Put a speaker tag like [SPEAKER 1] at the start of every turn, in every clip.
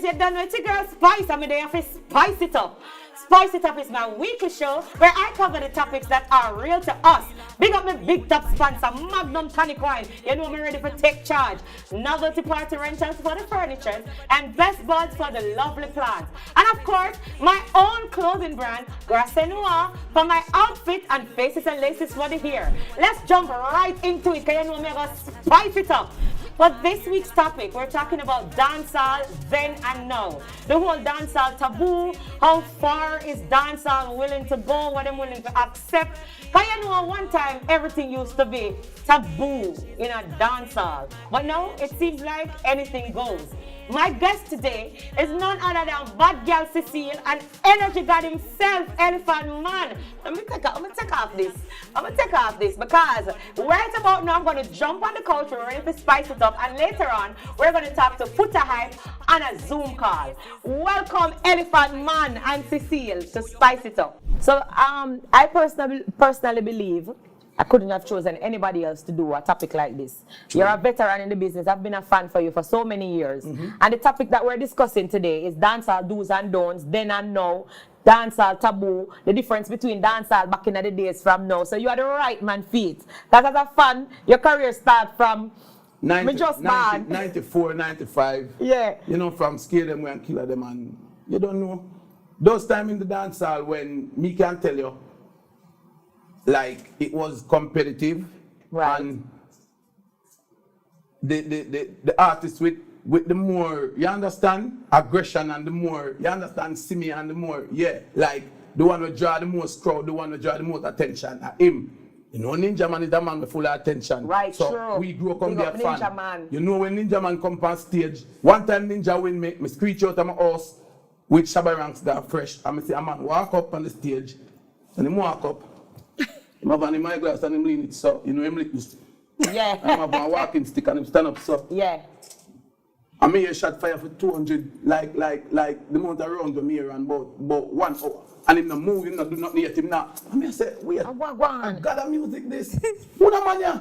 [SPEAKER 1] you don't know it's your girl Spice. I'm there to spice it up. Spice It Up is my weekly show where I cover the topics that are real to us. Big up my big top sponsor, Magnum Tonic Wine. You know me ready for take charge. Novelty party rentals for the furniture and best buds for the lovely plants. And of course, my own clothing brand, Grasse Noir, for my outfit and faces and laces for the hair. Let's jump right into it because you know me going to spice it up. For this week's topic, we're talking about dancehall then and now. The whole dancehall taboo, how far is dancehall willing to go, what I'm willing to accept. Because you know, one time everything used to be taboo in a dancehall. But now it seems like anything goes. My guest today is none other than bad girl Cecile and energy god himself, Elephant Man. I'm gonna take off this because right about now I'm gonna jump on the couch, we're ready to spice it up, and later on we're gonna talk to Foota Hype on a Zoom call. Welcome Elephant Man and Cecile to spice it up. So I personally believe I couldn't have chosen anybody else to do a topic like this. You're a veteran in the business. I've been a fan for you for so many years. And the topic that we're discussing today is dancehall do's and don'ts, then and now, dancehall taboo, the difference between dancehall back in the days from now. So you are the right man feet. That as a fan, your career started from
[SPEAKER 2] 94, 95.
[SPEAKER 1] Yeah.
[SPEAKER 2] You know, from scare them and kill them, and you don't know. Those time in the dancehall when me can tell you, like it was competitive,
[SPEAKER 1] right.
[SPEAKER 2] And the artists with the more, you understand, aggression, and the more, you understand, see me, and the more, yeah, like the one who draw the most crowd, the one who draw the most attention, him. You know, Ninja Man is the man with full attention.
[SPEAKER 1] Right,
[SPEAKER 2] so
[SPEAKER 1] true.
[SPEAKER 2] We grew up on their fan.
[SPEAKER 1] Ninja Man.
[SPEAKER 2] You know, when Ninja Man come on stage, one time Ninja win me screech out of my house with Shabba Ranks that fresh, and I say, man, walk up on the stage, and him walk up. I'm having my glass and I'm leaning it, so you know him lick this.
[SPEAKER 1] Yeah.
[SPEAKER 2] I'm having a walking stick and him stand up, so.
[SPEAKER 1] Yeah.
[SPEAKER 2] I may have shot fire for 200, like the amount around the mirror and about 1 hour. And him not move, him not do nothing yet, him not. I may say, wait, I got a music this. Who the man ya?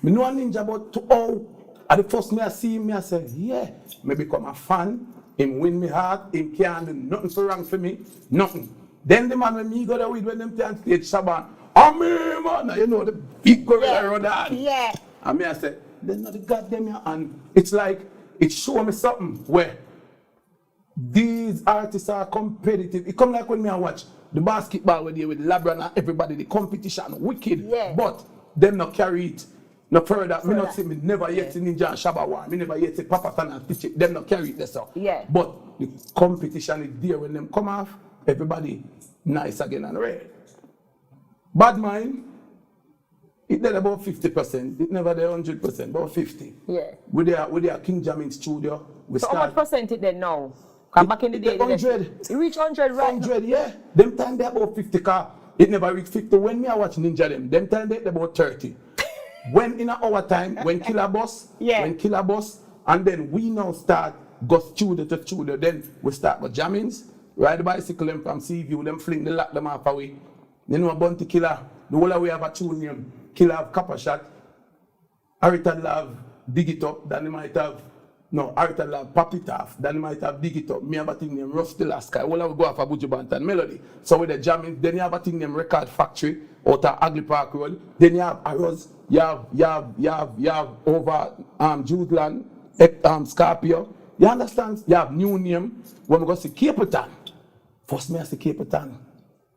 [SPEAKER 2] Me know a ninja about 2 hours. At the first me I see him, I say, yeah. Me become a fan, him win me heart, him can't do nothing for wrong for me, nothing. Then the man when me go there with when them turn stage Shaban. Me, man, you know the big gorilla around that.
[SPEAKER 1] Yeah.
[SPEAKER 2] And me I said, they're not the goddamn here. And it's like, it show me something where these artists are competitive. It come like when me I watch the basketball with LeBron and everybody, the competition, wicked.
[SPEAKER 1] Yeah.
[SPEAKER 2] But them not carry it no further. Me not see me never yet see Ninja and Shabba War. Me never yet see Papa San and Pitch it. Them not carry it so.
[SPEAKER 1] Yeah.
[SPEAKER 2] But the competition is there when them come off, everybody nice again and red. Bad mind, it did about 50%. It never did 100%, about 50.
[SPEAKER 1] Yeah.
[SPEAKER 2] With their King Jamin studio, we
[SPEAKER 1] So
[SPEAKER 2] start.
[SPEAKER 1] how much percent it then now? Because back in the day,
[SPEAKER 2] 100.
[SPEAKER 1] You reach 100 right
[SPEAKER 2] 100, yeah. Them time they about 50 car. It never reached 50. When me I watch Ninja them time they about 30. When in our time, when Killer Boss, and then we now start go studio to studio, then we start with jammings, ride the bicycle them from Seaview, them fling the lock them off away. Then we Bounty Killer, the whole way have a tune name, Killer have Copper Shot, Arita Love, Dig It Up, then they might have, no, Arita Love, Pop It Off, then they might have Dig It Up, me have a thing named Rusty Lasky, all I will go off a Buju Banton Melody. So with the jamming, then you have a thing named Record Factory, out of Ugly Park Road, then you have Arrows, you have over Judeland, Scorpio, you understand? You have new name, when we go see Cape Town, first me I see Cape Town,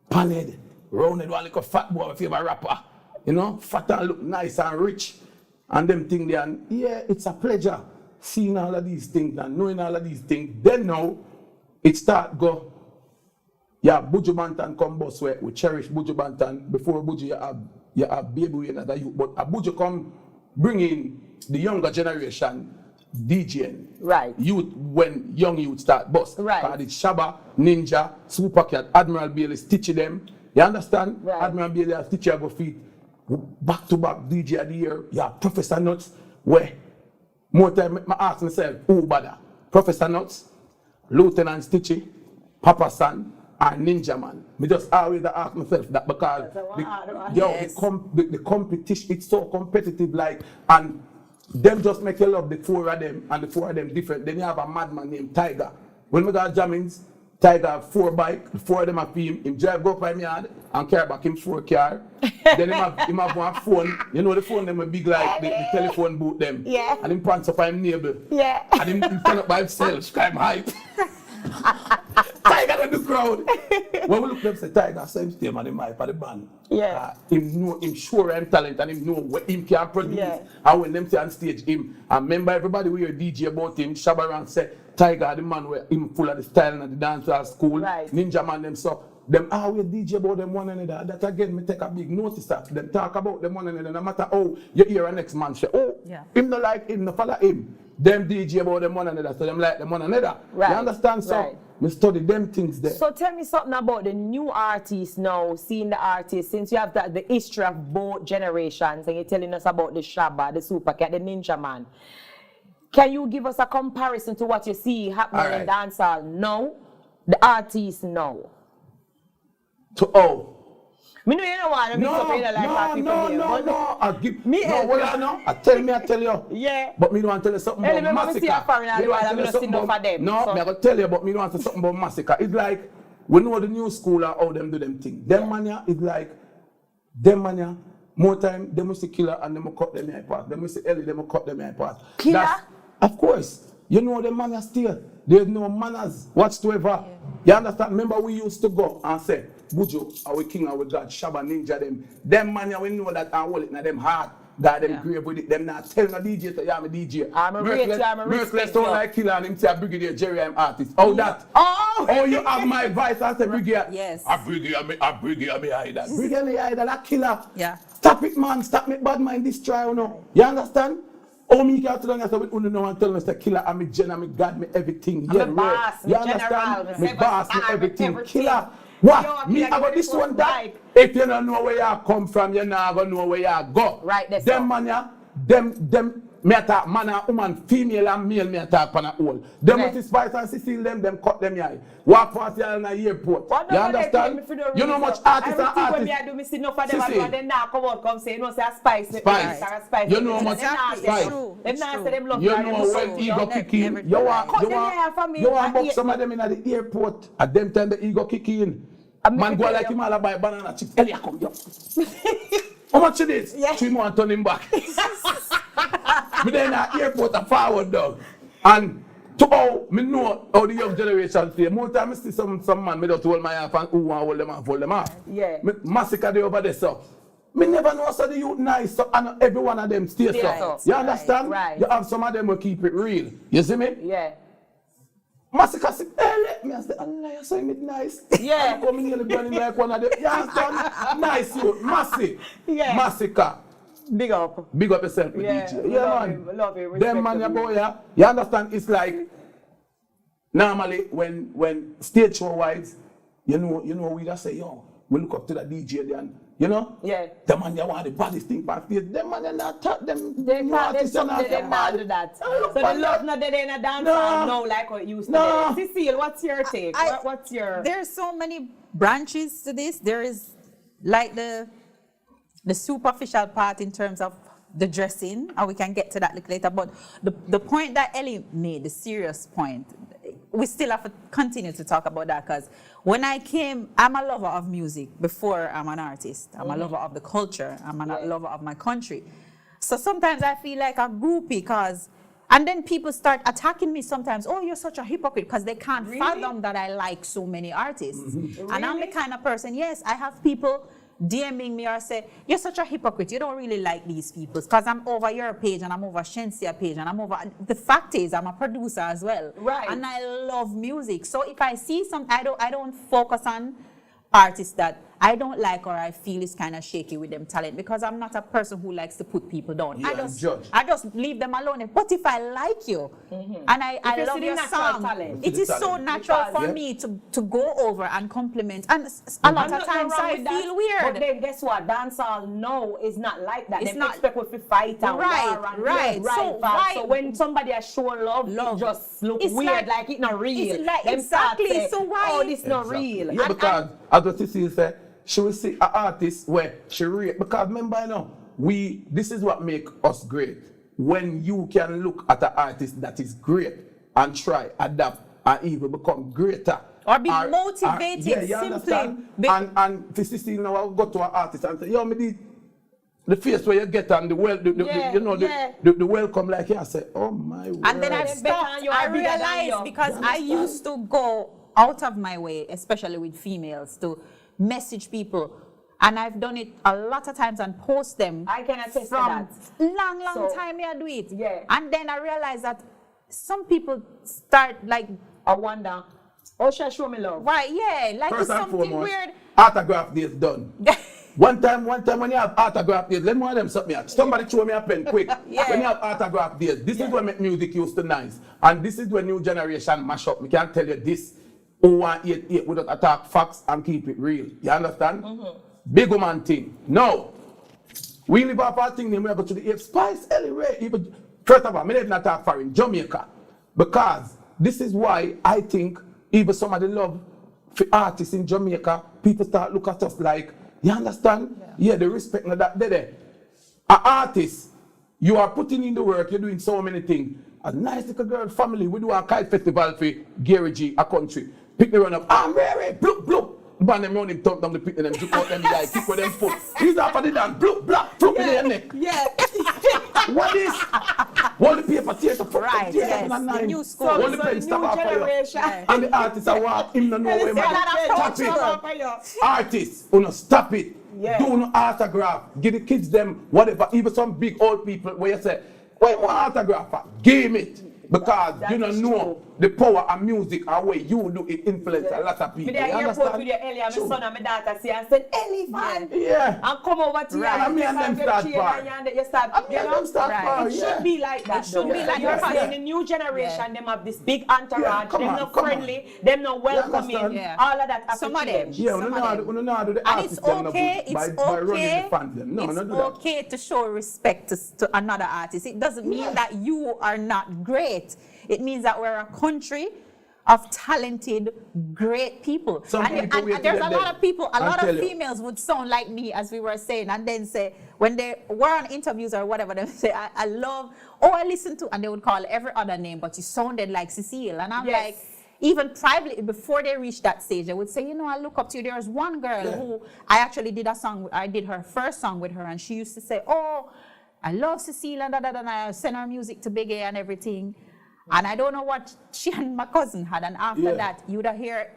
[SPEAKER 2] Panhead, rounded one like a fat boy, my favorite rapper. You know, fat and look nice and rich. And them things there. And yeah, it's a pleasure seeing all of these things and knowing all of these things. Then now, it start go. Yeah, Buju Banton come bus where we cherish Buju Banton. Before Buju, you have baby and other youth. But a Buju come bring in the younger generation DJing.
[SPEAKER 1] Right.
[SPEAKER 2] Youth, when young youth start bus.
[SPEAKER 1] Right.
[SPEAKER 2] It's Shabba, Ninja, Supercat, Admiral Bailey, Stitchy them. You understand?
[SPEAKER 1] Right.
[SPEAKER 2] Admiral Bailey has teacher go feet. Back to back DJ of the year. Yeah, Professor Nuts. Where more time I ask myself, who bother? Professor Nuts, Lieutenant Stitchy, Papa San, and Ninja Man. Me just always ask myself that because the competition, it's so competitive, like, and them just make you love the four of them, and the four of them different. Then you have a madman named Tiger. when we got jammings, Tiger have 4 bike, 4 of them are him. Him drive go up by my yard and carry back him 4 car. Then him have one phone. You know the phone them are big like the telephone boot them.
[SPEAKER 1] Yeah.
[SPEAKER 2] And him pants up by him neighbor.
[SPEAKER 1] Yeah.
[SPEAKER 2] And him stand up by himself, climb hype. Tiger in the crowd. When we look them say Tiger, so him stay man him hype at the band.
[SPEAKER 1] Yeah.
[SPEAKER 2] Him know him sure him talent and him know what him can produce.
[SPEAKER 1] Yeah.
[SPEAKER 2] And when them say on stage him, and remember everybody we hear DJ about him, Shabaran say Tiger the man where him full of the style and the dancehall school.
[SPEAKER 1] Right.
[SPEAKER 2] Ninja man them so them we DJ about them one another. That again me take a big notice of. Them talk about them one another no matter how you hear a next man say, oh, him no like him, no follow him. Them DJ about them one another, so them like them one another.
[SPEAKER 1] Right.
[SPEAKER 2] You understand? So me study them things there.
[SPEAKER 1] So tell me something about the new artists now, seeing the artists, since you have the history of both generations and you're telling us about the Shabba, the Super Cat, the Ninja Man. Can you give us a comparison to what you see happening in dancehall now, the artists now?
[SPEAKER 2] To oh.
[SPEAKER 1] Me know you don't want to mix up either like
[SPEAKER 2] no. I give
[SPEAKER 1] me
[SPEAKER 2] I tell you.
[SPEAKER 1] Yeah.
[SPEAKER 2] But me don't want to tell you something about massacre. No, me gonna tell you, but me don't want to say something about massacre. It's like we know the new school and how them do them thing. Them mania is like them mania. More time, them must Killer and them will cut them apart. Them must Ellie, them will cut them apart.
[SPEAKER 1] Killer?
[SPEAKER 2] Of course. You know the manners still. There's no manners whatsoever. You understand? Remember we used to go and say, Bujo, our king, our God, Shabba, Ninja, them. Them man, we know that and hold it in them heart. That them grave with it. Them not telling a DJ to I'm a DJ.
[SPEAKER 1] I'm a
[SPEAKER 2] Merciless don't like Killer and him say a Brigadier Jerry, I'm artist. Oh, that. Oh, you have my advice as a Brigadier.
[SPEAKER 3] Yes.
[SPEAKER 2] A Brigadier, me hide that. Brigadier, me hide that Killer.
[SPEAKER 3] Yeah.
[SPEAKER 2] Stop it, man. Stop me bad mind destroy, you know. You understand? Oh, me can't tell you with you know and tell me Killer, I'm a gen, I'm a God, me everything.
[SPEAKER 1] I'm a boss,
[SPEAKER 2] you understand? Me boss, me everything. Killer. What? Me, I got this one that. If you don't know where you come from, you're not going to know where you go.
[SPEAKER 1] Right, that's
[SPEAKER 2] them man, yeah, them, me attack man and woman, female and male, me attack pan a all. Them with the Spice and Cecile, them cut them eye. Walk past you in the airport. You understand? You know much artists and artists.
[SPEAKER 1] I do me see enough of them and then now come out, come say, you know, say a Spice.
[SPEAKER 2] Spice. You know much Spice.
[SPEAKER 1] Them now say them love
[SPEAKER 2] you know when ego kick in. You want box some of them in the airport. At them time the ego kick in. Man go like him all buy banana chips. Elia come here. How much it is? 3 more and turn him back. Me then at airport a forward dog. And to how me know how the young generation say. More time I see some man me just hold my hand and who want hold them off.
[SPEAKER 1] Yeah.
[SPEAKER 2] Me massacre they over there so. Me never know so the youth nice so and every one of them stay so. You understand?
[SPEAKER 1] Right.
[SPEAKER 2] You have some of them will keep it real. You see me?
[SPEAKER 1] Yeah.
[SPEAKER 2] Massacre say, hey, let me say, Allah, you're saying it nice.
[SPEAKER 1] Yeah.
[SPEAKER 2] I'm coming here burning like one of them. You understand? Nice you, massive.
[SPEAKER 1] Yeah.
[SPEAKER 2] Massacre.
[SPEAKER 1] Big up.
[SPEAKER 2] Big up yourself with DJ. Yeah, man.
[SPEAKER 1] Love him.
[SPEAKER 2] Them man, your boy, yeah. You understand? It's like, normally, when stage show wise, you know, we just say, yo, we look up to the DJ then. You know?
[SPEAKER 1] Yeah.
[SPEAKER 2] Them man, you want the baddest thing back there. Them man, you not touch them.
[SPEAKER 1] They can't do that. So the love not that in a dance no, like what it used to be. Cecile, what's your take? What's your...
[SPEAKER 3] There's so many branches to this. There is like the superficial part in terms of the dressing, and we can get to that later. But the point that Ellie made, the serious point, we still have to continue to talk about that because when I came, I'm a lover of music before I'm an artist. I'm a lover of the culture. I'm a lover of my country. So sometimes I feel like a groupie because, and then people start attacking me sometimes. Oh, you're such a hypocrite because they can't fathom that I like so many artists.
[SPEAKER 1] Really?
[SPEAKER 3] And I'm the kind of person, yes, I have people DMing me or say, you're such a hypocrite, you don't really like these people because I'm over your page and I'm over Shensia page and I'm over, the fact is I'm a producer as well.
[SPEAKER 1] Right.
[SPEAKER 3] And I love music. So if I see something, I don't focus on artists that I don't like or I feel is kind of shaky with them talent because I'm not a person who likes to put people down. I just leave them alone. But if I like you and I love your song, talent. It is so natural for me to go over and compliment. And a lot of times I feel weird.
[SPEAKER 1] But then guess what? Dancehall no is not like that.
[SPEAKER 3] It's
[SPEAKER 1] they
[SPEAKER 3] not
[SPEAKER 1] expect with fight and
[SPEAKER 3] right.
[SPEAKER 1] So when somebody has shown love, it just look weird, like it's not real.
[SPEAKER 3] It's like, exactly. So why?
[SPEAKER 1] Oh, this not real.
[SPEAKER 2] Yeah, because as what Cecile said, she will see an artist where she rate. Because remember, you know, this is what make us great. When you can look at an artist that is great and try, adapt, and even become greater.
[SPEAKER 3] Or be motivated
[SPEAKER 2] yeah, you
[SPEAKER 3] simply.
[SPEAKER 2] understand? And for Cecile now, I'll go to an artist and say, yo, me did the face where you get and the the welcome like here, I say, oh my word.
[SPEAKER 3] And then I stopped, I realized because I used to go out of my way, especially with females, to message people. And I've done it a lot of times and post them.
[SPEAKER 1] I can attest to
[SPEAKER 3] from
[SPEAKER 1] that.
[SPEAKER 3] long time I do it.
[SPEAKER 1] Yeah.
[SPEAKER 3] And then I realized that some people start like,
[SPEAKER 1] I wonder, oh, she'll show me love.
[SPEAKER 3] why, yeah, like
[SPEAKER 2] First
[SPEAKER 3] it's
[SPEAKER 2] and
[SPEAKER 3] something
[SPEAKER 2] foremost,
[SPEAKER 3] weird.
[SPEAKER 2] autograph day is done. One time when you have autograph days, let me one of them something. Somebody show me a pen quick.
[SPEAKER 3] Yeah.
[SPEAKER 2] When you have autograph days, this is when music used to nice. And this is when new generation mash up. We can't tell you this 0188 without attack facts and keep it real. You understand? Big woman thing. No. We live off our thing, then we go to the Spice, Ellie Ray. Even, first of all, I didn't attack for in Jamaica. Because this is why I think even some of the love for artists in Jamaica, people start look at us like, you understand? Yeah, the respect that there. An artist, you are putting in the work, you're doing so many things. A nice little girl family, we do a kite festival for Gary G, a country. Pick the run up, I'm ready, bloop, bloop. Man, them round him, turn down the pit, and them juke out them the eye, kick with them foot. He's up for the dance, bloop, bloop, bloop in their neck.
[SPEAKER 1] Yeah.
[SPEAKER 2] What is? One the paper theater,
[SPEAKER 3] Right, yes, the new school.
[SPEAKER 2] One the pen stop off for you. And the artists are walk, him no know where man. Stop it. Artists, stop it.
[SPEAKER 1] Yeah.
[SPEAKER 2] Do no autograph. Give the kids them whatever. Even some big old people where you say, wait, what autograph? Give him it. Because you don't know the power of music and way you do it influence a lot of people.
[SPEAKER 1] Me there airport with your Ellie and my son and my daughter see and said, Ellie, man.
[SPEAKER 2] Yeah.
[SPEAKER 1] And come over to you
[SPEAKER 2] And me and them start par.
[SPEAKER 1] You start,
[SPEAKER 2] Me and them start par,
[SPEAKER 1] It should be like that.
[SPEAKER 3] It should be like
[SPEAKER 1] you're
[SPEAKER 3] that.
[SPEAKER 1] saying the new generation, them have this big entourage,
[SPEAKER 2] Yeah, come
[SPEAKER 1] them
[SPEAKER 2] on,
[SPEAKER 1] not
[SPEAKER 2] come on.
[SPEAKER 1] friendly, them not welcoming,
[SPEAKER 3] Yeah.
[SPEAKER 1] all of that.
[SPEAKER 3] Some of them.
[SPEAKER 2] Yeah, we
[SPEAKER 3] Some
[SPEAKER 2] don't
[SPEAKER 3] of
[SPEAKER 2] know
[SPEAKER 3] them.
[SPEAKER 2] how to do the
[SPEAKER 3] And
[SPEAKER 2] artists
[SPEAKER 3] it's
[SPEAKER 2] them
[SPEAKER 3] okay,
[SPEAKER 2] by
[SPEAKER 3] it's
[SPEAKER 2] running
[SPEAKER 3] okay.
[SPEAKER 2] the fans them. No,
[SPEAKER 3] It's
[SPEAKER 2] not do that.
[SPEAKER 3] okay to show respect to another artist. It doesn't mean that you are not great. It means that we're a country of talented, great people.
[SPEAKER 2] Some
[SPEAKER 3] And
[SPEAKER 2] people wait
[SPEAKER 3] there's
[SPEAKER 2] till
[SPEAKER 3] a
[SPEAKER 2] they're
[SPEAKER 3] lot
[SPEAKER 2] dead.
[SPEAKER 3] of people, a
[SPEAKER 2] I'll
[SPEAKER 3] lot
[SPEAKER 2] tell
[SPEAKER 3] of
[SPEAKER 2] you.
[SPEAKER 3] females would sound like me, as we were saying, and then say, when they were on interviews or whatever, they say, I love, I listen to, and they would call every other name, but you sounded like Cecile. And I'm like, even privately, before they reached that stage, they would say, I look up to you. There was one girl who I actually did a song, I did her first song with her, and she used to say, I love Cecile, and I send her music to Big A and everything. And I don't know what she and my cousin had, and after that, you would hear,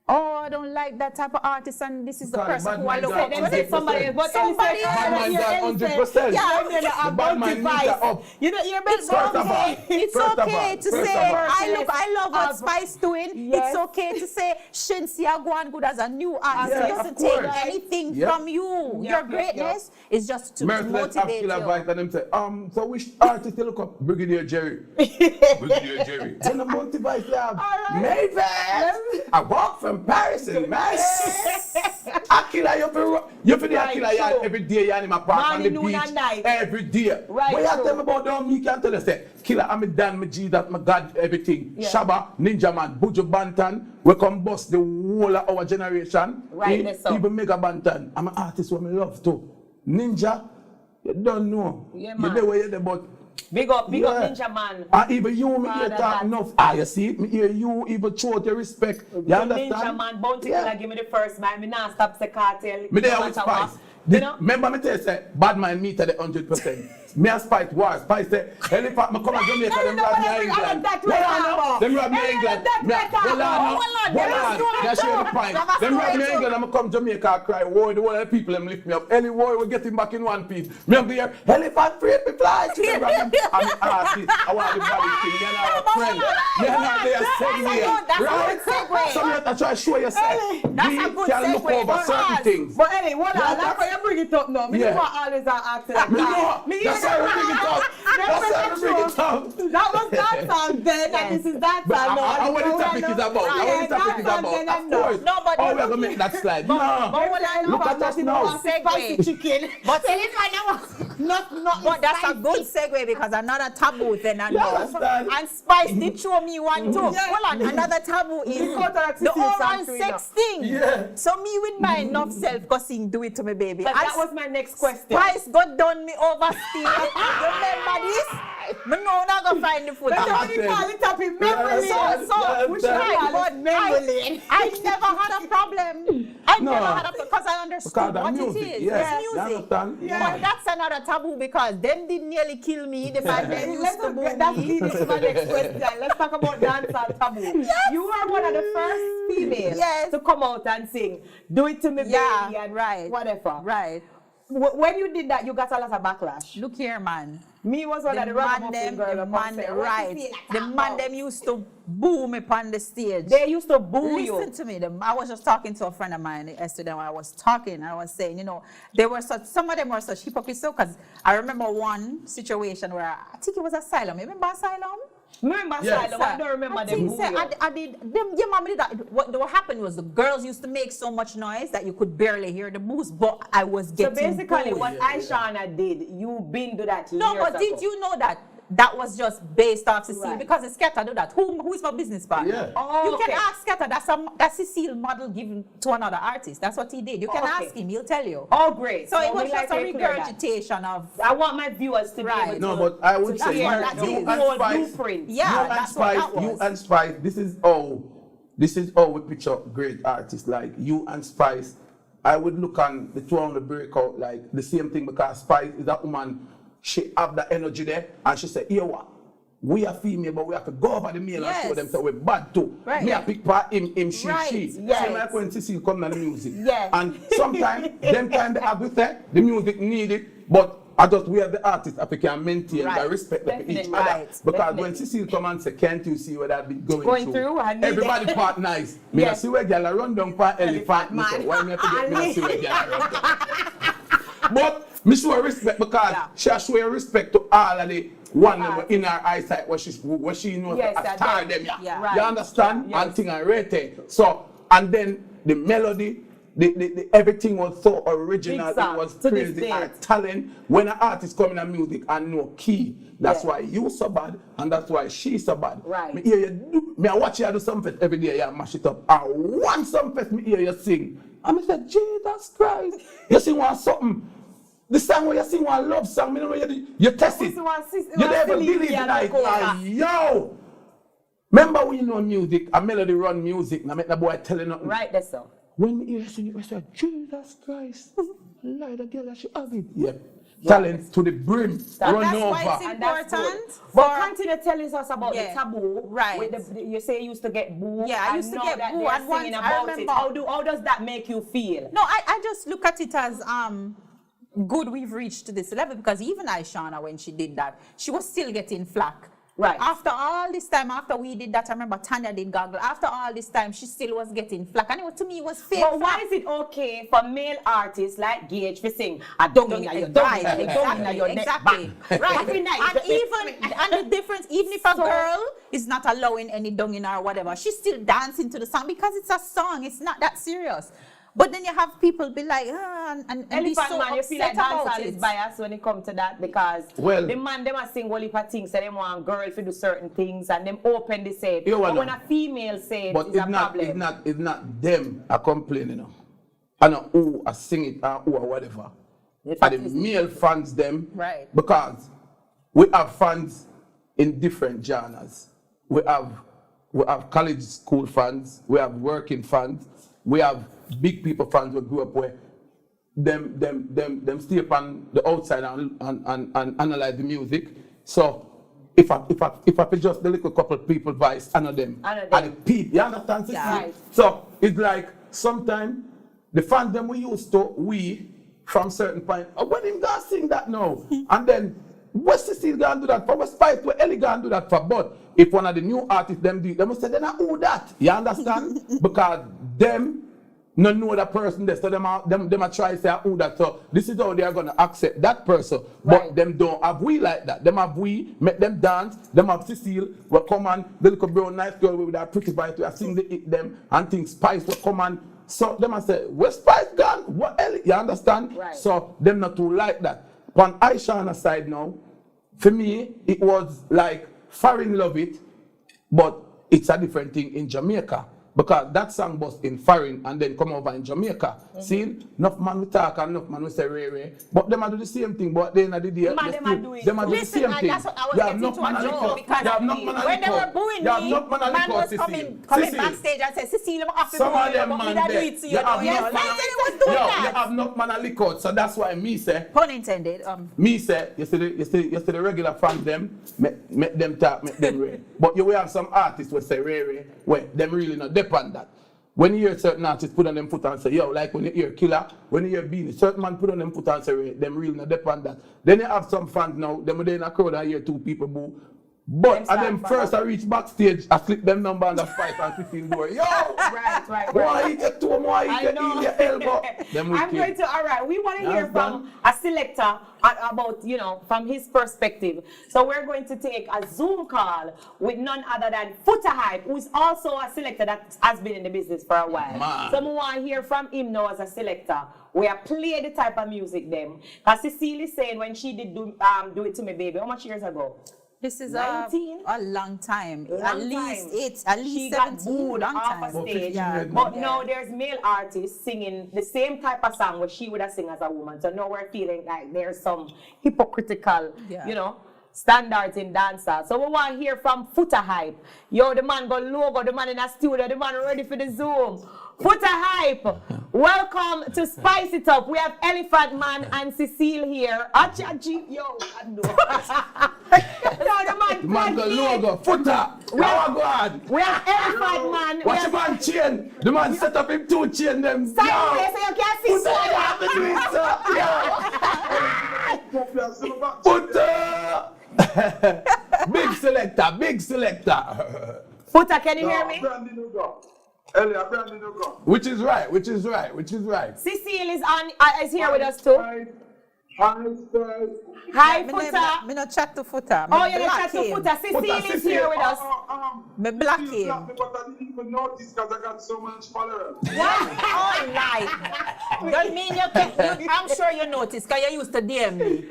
[SPEAKER 3] I don't like that type of artist, and this is the person who I look up to.
[SPEAKER 1] Somebody else.
[SPEAKER 2] Bad man got 100%. The bad man needs that up.
[SPEAKER 1] You know, you're
[SPEAKER 3] It's okay to say, I love what Spice doing.
[SPEAKER 1] Yes.
[SPEAKER 3] It's okay to say, Shensia go on good as a new artist.
[SPEAKER 2] Yes,
[SPEAKER 3] It doesn't
[SPEAKER 2] of course.
[SPEAKER 3] take anything
[SPEAKER 2] Yep.
[SPEAKER 3] from you. Your greatness is just to
[SPEAKER 2] Merciless have
[SPEAKER 3] motivate
[SPEAKER 2] Killer
[SPEAKER 3] you.
[SPEAKER 2] Vice and them say, so which artist you look up? Brigadier Jerry. Brigadier Jerry. Then the multi Vice you have. Mavis. I walk from Paris and Mass. Akila, you feel the Akila yard every day, you in my park on the
[SPEAKER 1] Morning, noon, and night.
[SPEAKER 2] beach. Every day.
[SPEAKER 1] Right,
[SPEAKER 2] What you
[SPEAKER 1] true.
[SPEAKER 2] tell me about them? You can tell us, say, Killer, I'm a Dan, my Jesus, my God, everything. Shabba, Ninja Man, Buju Bantan, we come bust the whole of our generation.
[SPEAKER 1] Right, that's so.
[SPEAKER 2] Even Mega Bantan. I'm an artist who I love too. Ninja, you don't know.
[SPEAKER 1] Yeah,
[SPEAKER 2] You
[SPEAKER 1] man.
[SPEAKER 2] know where you're there, but
[SPEAKER 1] Big up Ninja Man.
[SPEAKER 2] and even you, me hear
[SPEAKER 1] Father,
[SPEAKER 2] talk
[SPEAKER 1] that.
[SPEAKER 2] enough. You see it? Me hear you even show out your respect. You
[SPEAKER 1] The
[SPEAKER 2] understand?
[SPEAKER 1] Ninja Man, Bounty Killer, give me the first man. Me not stop the cartel.
[SPEAKER 2] Me there
[SPEAKER 1] no
[SPEAKER 2] with
[SPEAKER 1] matter
[SPEAKER 2] Spice.
[SPEAKER 1] what. You know?
[SPEAKER 2] Remember me tell you, say, bad man meet at the 100%. Me and Spice war. Spice say, elephant, me come and Jamaica, them rob me in England. Them rob me in England. Hold on. That's your point. Them rob me in England, I'm come Jamaica and cry. War, the whole of the people, them lift me up. Any war, we get him back in one piece. Me up there, elephant free me fly. I'm an artist. I want the body thing. You're not a friend. You're not there same way. Right? So you have to try to show yourself. We can look over certain things.
[SPEAKER 1] But anyway, that's why you bring it up now. Me
[SPEAKER 2] Yeah.
[SPEAKER 1] don't always acting like
[SPEAKER 2] Me
[SPEAKER 1] that.
[SPEAKER 2] know. That's why we bring it up. That's why we bring it up.
[SPEAKER 1] That was that song then, and this is that
[SPEAKER 2] But
[SPEAKER 1] song now.
[SPEAKER 2] I what the topic is about. I what the topic is about. Of course.
[SPEAKER 3] No, but
[SPEAKER 2] we're gonna make that slide. No. Look at us now.
[SPEAKER 1] Spicy chicken.
[SPEAKER 3] But tell him I know.
[SPEAKER 1] Not
[SPEAKER 3] But that's a good segue because another taboo then I know.
[SPEAKER 2] understand?
[SPEAKER 3] And Spice did show me one too.
[SPEAKER 1] Yeah.
[SPEAKER 3] Hold on, another taboo is
[SPEAKER 1] Counteract
[SPEAKER 3] the
[SPEAKER 1] Cecile
[SPEAKER 3] oral
[SPEAKER 1] Santorina.
[SPEAKER 3] sex thing.
[SPEAKER 2] Yeah.
[SPEAKER 3] So me with my enough self-cussing, do it to me, baby.
[SPEAKER 1] But
[SPEAKER 3] And
[SPEAKER 1] that was my next question.
[SPEAKER 3] Spice got done me oversteer. You remember this? Me know not gonna find the food.
[SPEAKER 1] That's
[SPEAKER 2] I
[SPEAKER 1] what we
[SPEAKER 2] said-
[SPEAKER 1] call it up in memory
[SPEAKER 2] Yes,
[SPEAKER 1] lane.
[SPEAKER 2] yes,
[SPEAKER 1] We should
[SPEAKER 2] yes.
[SPEAKER 1] call
[SPEAKER 3] But
[SPEAKER 1] it memory lane.
[SPEAKER 3] I never had a problem. I
[SPEAKER 2] No.
[SPEAKER 3] never had a problem because I understood
[SPEAKER 2] Because of
[SPEAKER 3] what
[SPEAKER 2] music,
[SPEAKER 3] it is.
[SPEAKER 2] yes.
[SPEAKER 3] It's
[SPEAKER 2] You
[SPEAKER 3] music.
[SPEAKER 2] understand?
[SPEAKER 1] Yeah.
[SPEAKER 3] But that's another taboo because them did nearly kill me. The fact they used to boo
[SPEAKER 1] That's
[SPEAKER 3] me.
[SPEAKER 1] leading to my next question. Let's talk about dancehall taboo. You were one of the first females
[SPEAKER 3] Yes.
[SPEAKER 1] to come out and sing "Do It to Me,
[SPEAKER 3] Yeah,
[SPEAKER 1] Baby" and
[SPEAKER 3] right.
[SPEAKER 1] whatever.
[SPEAKER 3] Right.
[SPEAKER 1] When you did that, you got a lot of backlash.
[SPEAKER 3] Look here, man.
[SPEAKER 1] Me was one of the ragamuffin girl that come say, "What you feel like
[SPEAKER 3] The
[SPEAKER 1] that
[SPEAKER 3] man
[SPEAKER 1] about?"
[SPEAKER 3] them used to boo me on the stage.
[SPEAKER 1] They used to boo
[SPEAKER 3] Listen
[SPEAKER 1] you.
[SPEAKER 3] to me. I was just talking to a friend of mine yesterday. I was talking. I was saying, you know, they were such. Some of them were such hypocrites. Because I remember one situation where I think it was Asylum. You remember Asylum?
[SPEAKER 1] Remember
[SPEAKER 2] Yes.
[SPEAKER 1] Asylum? I don't remember
[SPEAKER 3] I
[SPEAKER 1] them
[SPEAKER 3] think
[SPEAKER 1] boo
[SPEAKER 3] so.
[SPEAKER 1] you.
[SPEAKER 3] I did. Them, yeah, mama did that. What happened was the girls used to make so much noise that you could barely hear the boos. But I was
[SPEAKER 1] So
[SPEAKER 3] getting
[SPEAKER 1] basically,
[SPEAKER 3] booed.
[SPEAKER 1] what Aishana did, you been do that
[SPEAKER 3] No,
[SPEAKER 1] years
[SPEAKER 3] but did
[SPEAKER 1] ago.
[SPEAKER 3] you know that that was just based off Cecile?
[SPEAKER 1] Right.
[SPEAKER 3] Because it's Sketta do that. Who is my business partner?
[SPEAKER 2] Yeah.
[SPEAKER 1] Oh,
[SPEAKER 3] You
[SPEAKER 1] okay.
[SPEAKER 3] can ask Sketta. That's Cecile model given to another artist. That's what he did. You can
[SPEAKER 1] Okay.
[SPEAKER 3] ask him. He'll tell you.
[SPEAKER 1] Oh, great.
[SPEAKER 3] So it
[SPEAKER 1] we
[SPEAKER 3] was just a
[SPEAKER 1] to clear that.
[SPEAKER 3] regurgitation of.
[SPEAKER 1] I want my viewers to
[SPEAKER 3] Right.
[SPEAKER 1] be able
[SPEAKER 2] No,
[SPEAKER 1] to,
[SPEAKER 2] but I would
[SPEAKER 1] to
[SPEAKER 2] say
[SPEAKER 1] hear
[SPEAKER 3] what
[SPEAKER 1] that
[SPEAKER 3] that
[SPEAKER 2] you
[SPEAKER 3] is.
[SPEAKER 1] whole
[SPEAKER 2] and Spice,
[SPEAKER 1] blueprint.
[SPEAKER 3] Yeah,
[SPEAKER 2] you and
[SPEAKER 3] that's what
[SPEAKER 2] Spice,
[SPEAKER 3] that
[SPEAKER 2] you
[SPEAKER 3] was.
[SPEAKER 2] and Spice, this is how we picture great artists like you and Spice. I would look on the two on the breakout like the same thing because Spice is that woman, she have the energy there and she said, "Here what? We are female, but we have to go over the male and show
[SPEAKER 3] Yes.
[SPEAKER 2] them so we're bad too.
[SPEAKER 3] Right.
[SPEAKER 2] Me a pick part him, she,
[SPEAKER 3] Right.
[SPEAKER 2] she.
[SPEAKER 1] Yes.
[SPEAKER 2] Same like when Cecile come to the music.
[SPEAKER 1] Yes.
[SPEAKER 2] And sometimes, them time they have with her, the music need it, but we have the artists if we can maintain
[SPEAKER 3] Right.
[SPEAKER 2] the respect of each
[SPEAKER 1] Definitely.
[SPEAKER 2] other.
[SPEAKER 3] Right.
[SPEAKER 2] Because
[SPEAKER 1] Definitely.
[SPEAKER 2] when Cecile come and say, "Can't you see what I've been
[SPEAKER 1] Going through, I need
[SPEAKER 2] everybody
[SPEAKER 1] it."
[SPEAKER 2] part nice. Me
[SPEAKER 1] Yes.
[SPEAKER 2] I see where girl a run down for elephant. Me say,
[SPEAKER 1] man.
[SPEAKER 2] why me have to get me
[SPEAKER 1] I
[SPEAKER 2] I see where girl a run down. But me show her respect because
[SPEAKER 3] Yeah.
[SPEAKER 2] she show her respect to all of the one that were in her eyesight where she knows
[SPEAKER 1] Yes,
[SPEAKER 2] a
[SPEAKER 1] I
[SPEAKER 2] star
[SPEAKER 1] do.
[SPEAKER 2] them.
[SPEAKER 3] Yeah.
[SPEAKER 1] Right.
[SPEAKER 2] You understand?
[SPEAKER 1] Yes.
[SPEAKER 2] And thing and rating. So and then the melody. The everything was so original.
[SPEAKER 1] Big song,
[SPEAKER 2] It was
[SPEAKER 1] to this
[SPEAKER 2] crazy.
[SPEAKER 1] day.
[SPEAKER 2] Her talent. When an artist come in a music and no key, that's
[SPEAKER 1] Yeah.
[SPEAKER 2] why you so bad and that's why she's so bad.
[SPEAKER 1] Right.
[SPEAKER 2] Me hear you do, me I watch you do something every day. You mash it up. And one something me hear you sing. And I said, Jesus Christ, you sing one something. The song where you sing one love song, me know you test it.
[SPEAKER 1] This one,
[SPEAKER 2] You never believe in it. Yo. Remember when you know music, a melody run music, and I make the boy telling nothing.
[SPEAKER 1] Right there, so.
[SPEAKER 2] When me hear sing it, I say, Jesus Christ, lie the girl that she have it. Yeah. Talent to the brim, run
[SPEAKER 3] That's
[SPEAKER 2] over.
[SPEAKER 3] why it's
[SPEAKER 1] And that's
[SPEAKER 3] important.
[SPEAKER 1] good. But continue telling us about
[SPEAKER 3] Yeah.
[SPEAKER 1] the taboo.
[SPEAKER 3] Right.
[SPEAKER 1] With you say you used to get booed.
[SPEAKER 3] Yeah, I
[SPEAKER 1] and
[SPEAKER 3] used to
[SPEAKER 1] now
[SPEAKER 3] get
[SPEAKER 1] that
[SPEAKER 3] booed,
[SPEAKER 1] they're
[SPEAKER 3] and once
[SPEAKER 1] singing
[SPEAKER 3] I
[SPEAKER 1] about it.
[SPEAKER 3] remember-
[SPEAKER 1] How does that make you feel?
[SPEAKER 3] No, I just look at it as good we've reached to this level because even Aishana, when she did that, she was still getting flack.
[SPEAKER 1] Right.
[SPEAKER 3] After all this time, after we did that, I remember Tanya did Goggle. After all this time, she still was getting flack. And it was, to me, it was fake.
[SPEAKER 1] But why is it okay for male artists like Gage to sing a dung in your
[SPEAKER 3] Right,
[SPEAKER 1] dung in your neck
[SPEAKER 3] exactly.
[SPEAKER 1] back?
[SPEAKER 3] Right.
[SPEAKER 1] Every night.
[SPEAKER 3] And the difference, even if a
[SPEAKER 1] So-
[SPEAKER 3] girl is not allowing any dung in her or whatever, she's still dancing to the song because it's a song. It's not that serious. But then you have people be like, and be
[SPEAKER 1] Elephant
[SPEAKER 3] so
[SPEAKER 1] man, you feel like
[SPEAKER 3] upset about
[SPEAKER 1] dancehall is
[SPEAKER 3] it.
[SPEAKER 1] biased when it comes to that because
[SPEAKER 2] Well-
[SPEAKER 1] the man them a sing whole heap of things, so them want girl to do certain things and them open the say.
[SPEAKER 2] You
[SPEAKER 1] But
[SPEAKER 2] wanna-
[SPEAKER 1] when a female say it,
[SPEAKER 2] But
[SPEAKER 1] it's a problem.
[SPEAKER 2] it's not them are complaining. You know. And who are sing it or who or whatever.
[SPEAKER 1] The
[SPEAKER 2] And
[SPEAKER 1] fact
[SPEAKER 2] the
[SPEAKER 1] is-
[SPEAKER 2] male fans them.
[SPEAKER 3] Right.
[SPEAKER 2] Because we have fans in different genres. We have college school fans, we have working fans, we have big people fans who grew up where them stay up on the outside and analyze the music. So if I just the little couple people voice, I know them.
[SPEAKER 1] I know them.
[SPEAKER 2] And the people, you understand? Cecile?
[SPEAKER 3] Yeah.
[SPEAKER 1] Right.
[SPEAKER 2] So it's like sometimes the fans them we used to, from certain point, when him gonna sing that now? And then West Cecile gonna do that for West Spice, where Ellie gonna do that for. But if one of the new artists them do it, they must say they not who that. You understand? Because them no know that person there, so them are try to say who that. So this is how they are gonna accept that person.
[SPEAKER 1] Right.
[SPEAKER 2] But them don't have we like that. Them have we, make them dance, them have Cecile, will come on, the little brown nice girl with that pretty voice, we sing the hit them and things Spice will come on. So them I say, where Spice gone? What else? You understand?
[SPEAKER 1] Right.
[SPEAKER 2] So them not too like that. on Aishana side now, for me, it was like foreign love it, but it's a different thing in Jamaica. Because that song was in foreign and then come over in Jamaica. See, enough man we talk and enough man we say Ray. But them do the same thing, but they not the day. Them do the same thing.
[SPEAKER 3] That's what I was getting to a joke because when they were booing me, man was coming backstage and said, Cecile, I'm off the
[SPEAKER 2] some of them
[SPEAKER 3] but
[SPEAKER 2] man
[SPEAKER 3] me do it to you.
[SPEAKER 2] You have enough man a lick out, so that's why me say.
[SPEAKER 3] Pun intended.
[SPEAKER 2] Me say, you see the regular fans them, make them talk, make them Ray. But you will have some artists who say Ray, where them really not depend that. When you hear certain artists put on them foot and say, yo, like when you hear Killer, when you hear Beanie, certain man put on them foot and say, them really not depend that. Then you have some fans now, them they in a crowd and hear two people boo. But at them first I reach backstage, I slip them number and the fight and 15 door. Yo!
[SPEAKER 1] Right.
[SPEAKER 2] Why you get two more, you get in your elbow.
[SPEAKER 1] I'm going to, all right, we want to hear from a selector about, from his perspective. So we're going to take a Zoom call with none other than Foota Hype, who is also a selector that has been in the business for a while.
[SPEAKER 2] Man.
[SPEAKER 1] So we want to hear from him now as a selector. We are play the type of music them. Because Cecile is saying when she did do It To Me Baby, how much years ago?
[SPEAKER 3] This is
[SPEAKER 1] 19?
[SPEAKER 3] a long time.
[SPEAKER 1] At
[SPEAKER 3] least
[SPEAKER 1] she
[SPEAKER 3] 17.
[SPEAKER 1] got booed off a stage. But now there's male artists singing the same type of song what she would have sing as a woman. So now we're feeling like there's some hypocritical, standards in dancehall. So we want to hear from Foota Hype. Yo, the man got logo, the man in a studio, the man ready for the Zoom. Foota Hype, welcome to Spice It Up. We have Elephant Man and Cecile here. Yo, I know. The
[SPEAKER 2] man got logo, Foota.
[SPEAKER 1] We have Elephant Man.
[SPEAKER 2] Watch the man chain. The man set up him two chain them.
[SPEAKER 1] Sideways so you can't see
[SPEAKER 2] Foota. Big selector.
[SPEAKER 1] Foota, can you hear me?
[SPEAKER 2] Which is right.
[SPEAKER 1] Cecile is here with us too. Hi, Foota.
[SPEAKER 3] Me no chat to Foota.
[SPEAKER 1] Oh, you don't chat to Foota. Cecile is here with us.
[SPEAKER 3] Me block him.
[SPEAKER 4] But I didn't even notice because I got so much followers.
[SPEAKER 3] Oh, lie. Don't mean I'm sure you noticed because you used to DM me.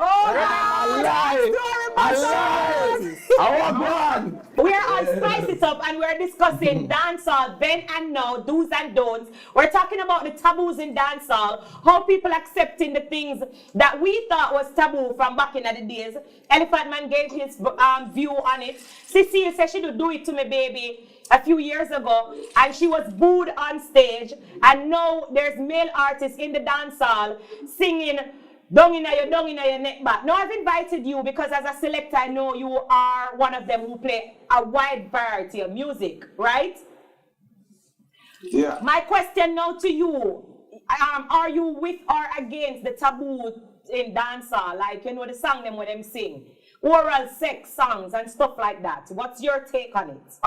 [SPEAKER 1] We are on Spice It Up and we're discussing dancehall, then and now, do's and don'ts. We're talking about the taboos in dancehall, how people accepting the things that we thought was taboo from back in the days. Elephant Man gave his view on it. Cecile said she would do it to me, baby, a few years ago, and she was booed on stage. And now there's male artists in the dancehall singing "Dung inna your neck back." Now I've invited you because as a selector, I know you are one of them who play a wide variety of music, right?
[SPEAKER 4] Yeah.
[SPEAKER 1] My question now to you, are you with or against the taboo in dancehall? Like, the song them where them sing, oral sex songs and stuff like that. What's your take on it?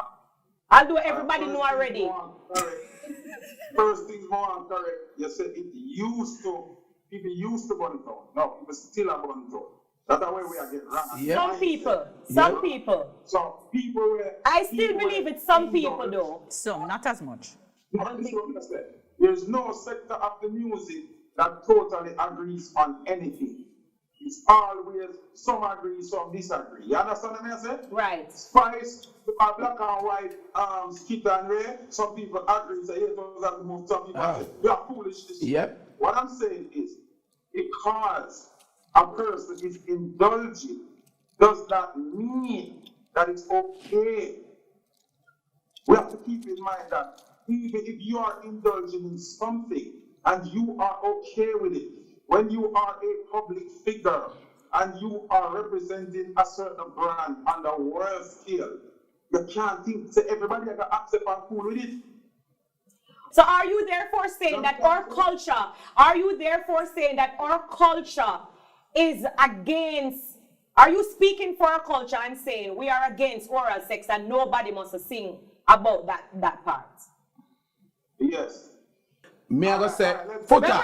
[SPEAKER 1] Although everybody know already.
[SPEAKER 4] First things more correct. You said people used to burn it out. No, people still are burn it out. That's the way we are getting wrong.
[SPEAKER 1] Yeah. Some people.
[SPEAKER 4] Some people
[SPEAKER 1] I still believe it's some people though.
[SPEAKER 3] Some, not as much.
[SPEAKER 4] I don't think there's no sector of the music that totally agrees on anything. It's always some agree, some disagree. You understand what I say?
[SPEAKER 1] Right.
[SPEAKER 4] Spice, black and white, skit and ray. Some people agree, say, yeah, those are the most. Some people say, we are foolish.
[SPEAKER 2] Yep.
[SPEAKER 4] What I'm saying is, because a person is indulging, does not mean that it's okay. We have to keep in mind that even if you are indulging in something and you are okay with it, when you are a public figure and you are representing a certain brand on the world scale, you can't think say everybody can accept and cool with it.
[SPEAKER 1] So are you therefore saying that our culture is against, are you speaking for our culture and saying we are against oral sex and nobody must sing about that part?
[SPEAKER 4] Yes.
[SPEAKER 2] Me I go say, Foota.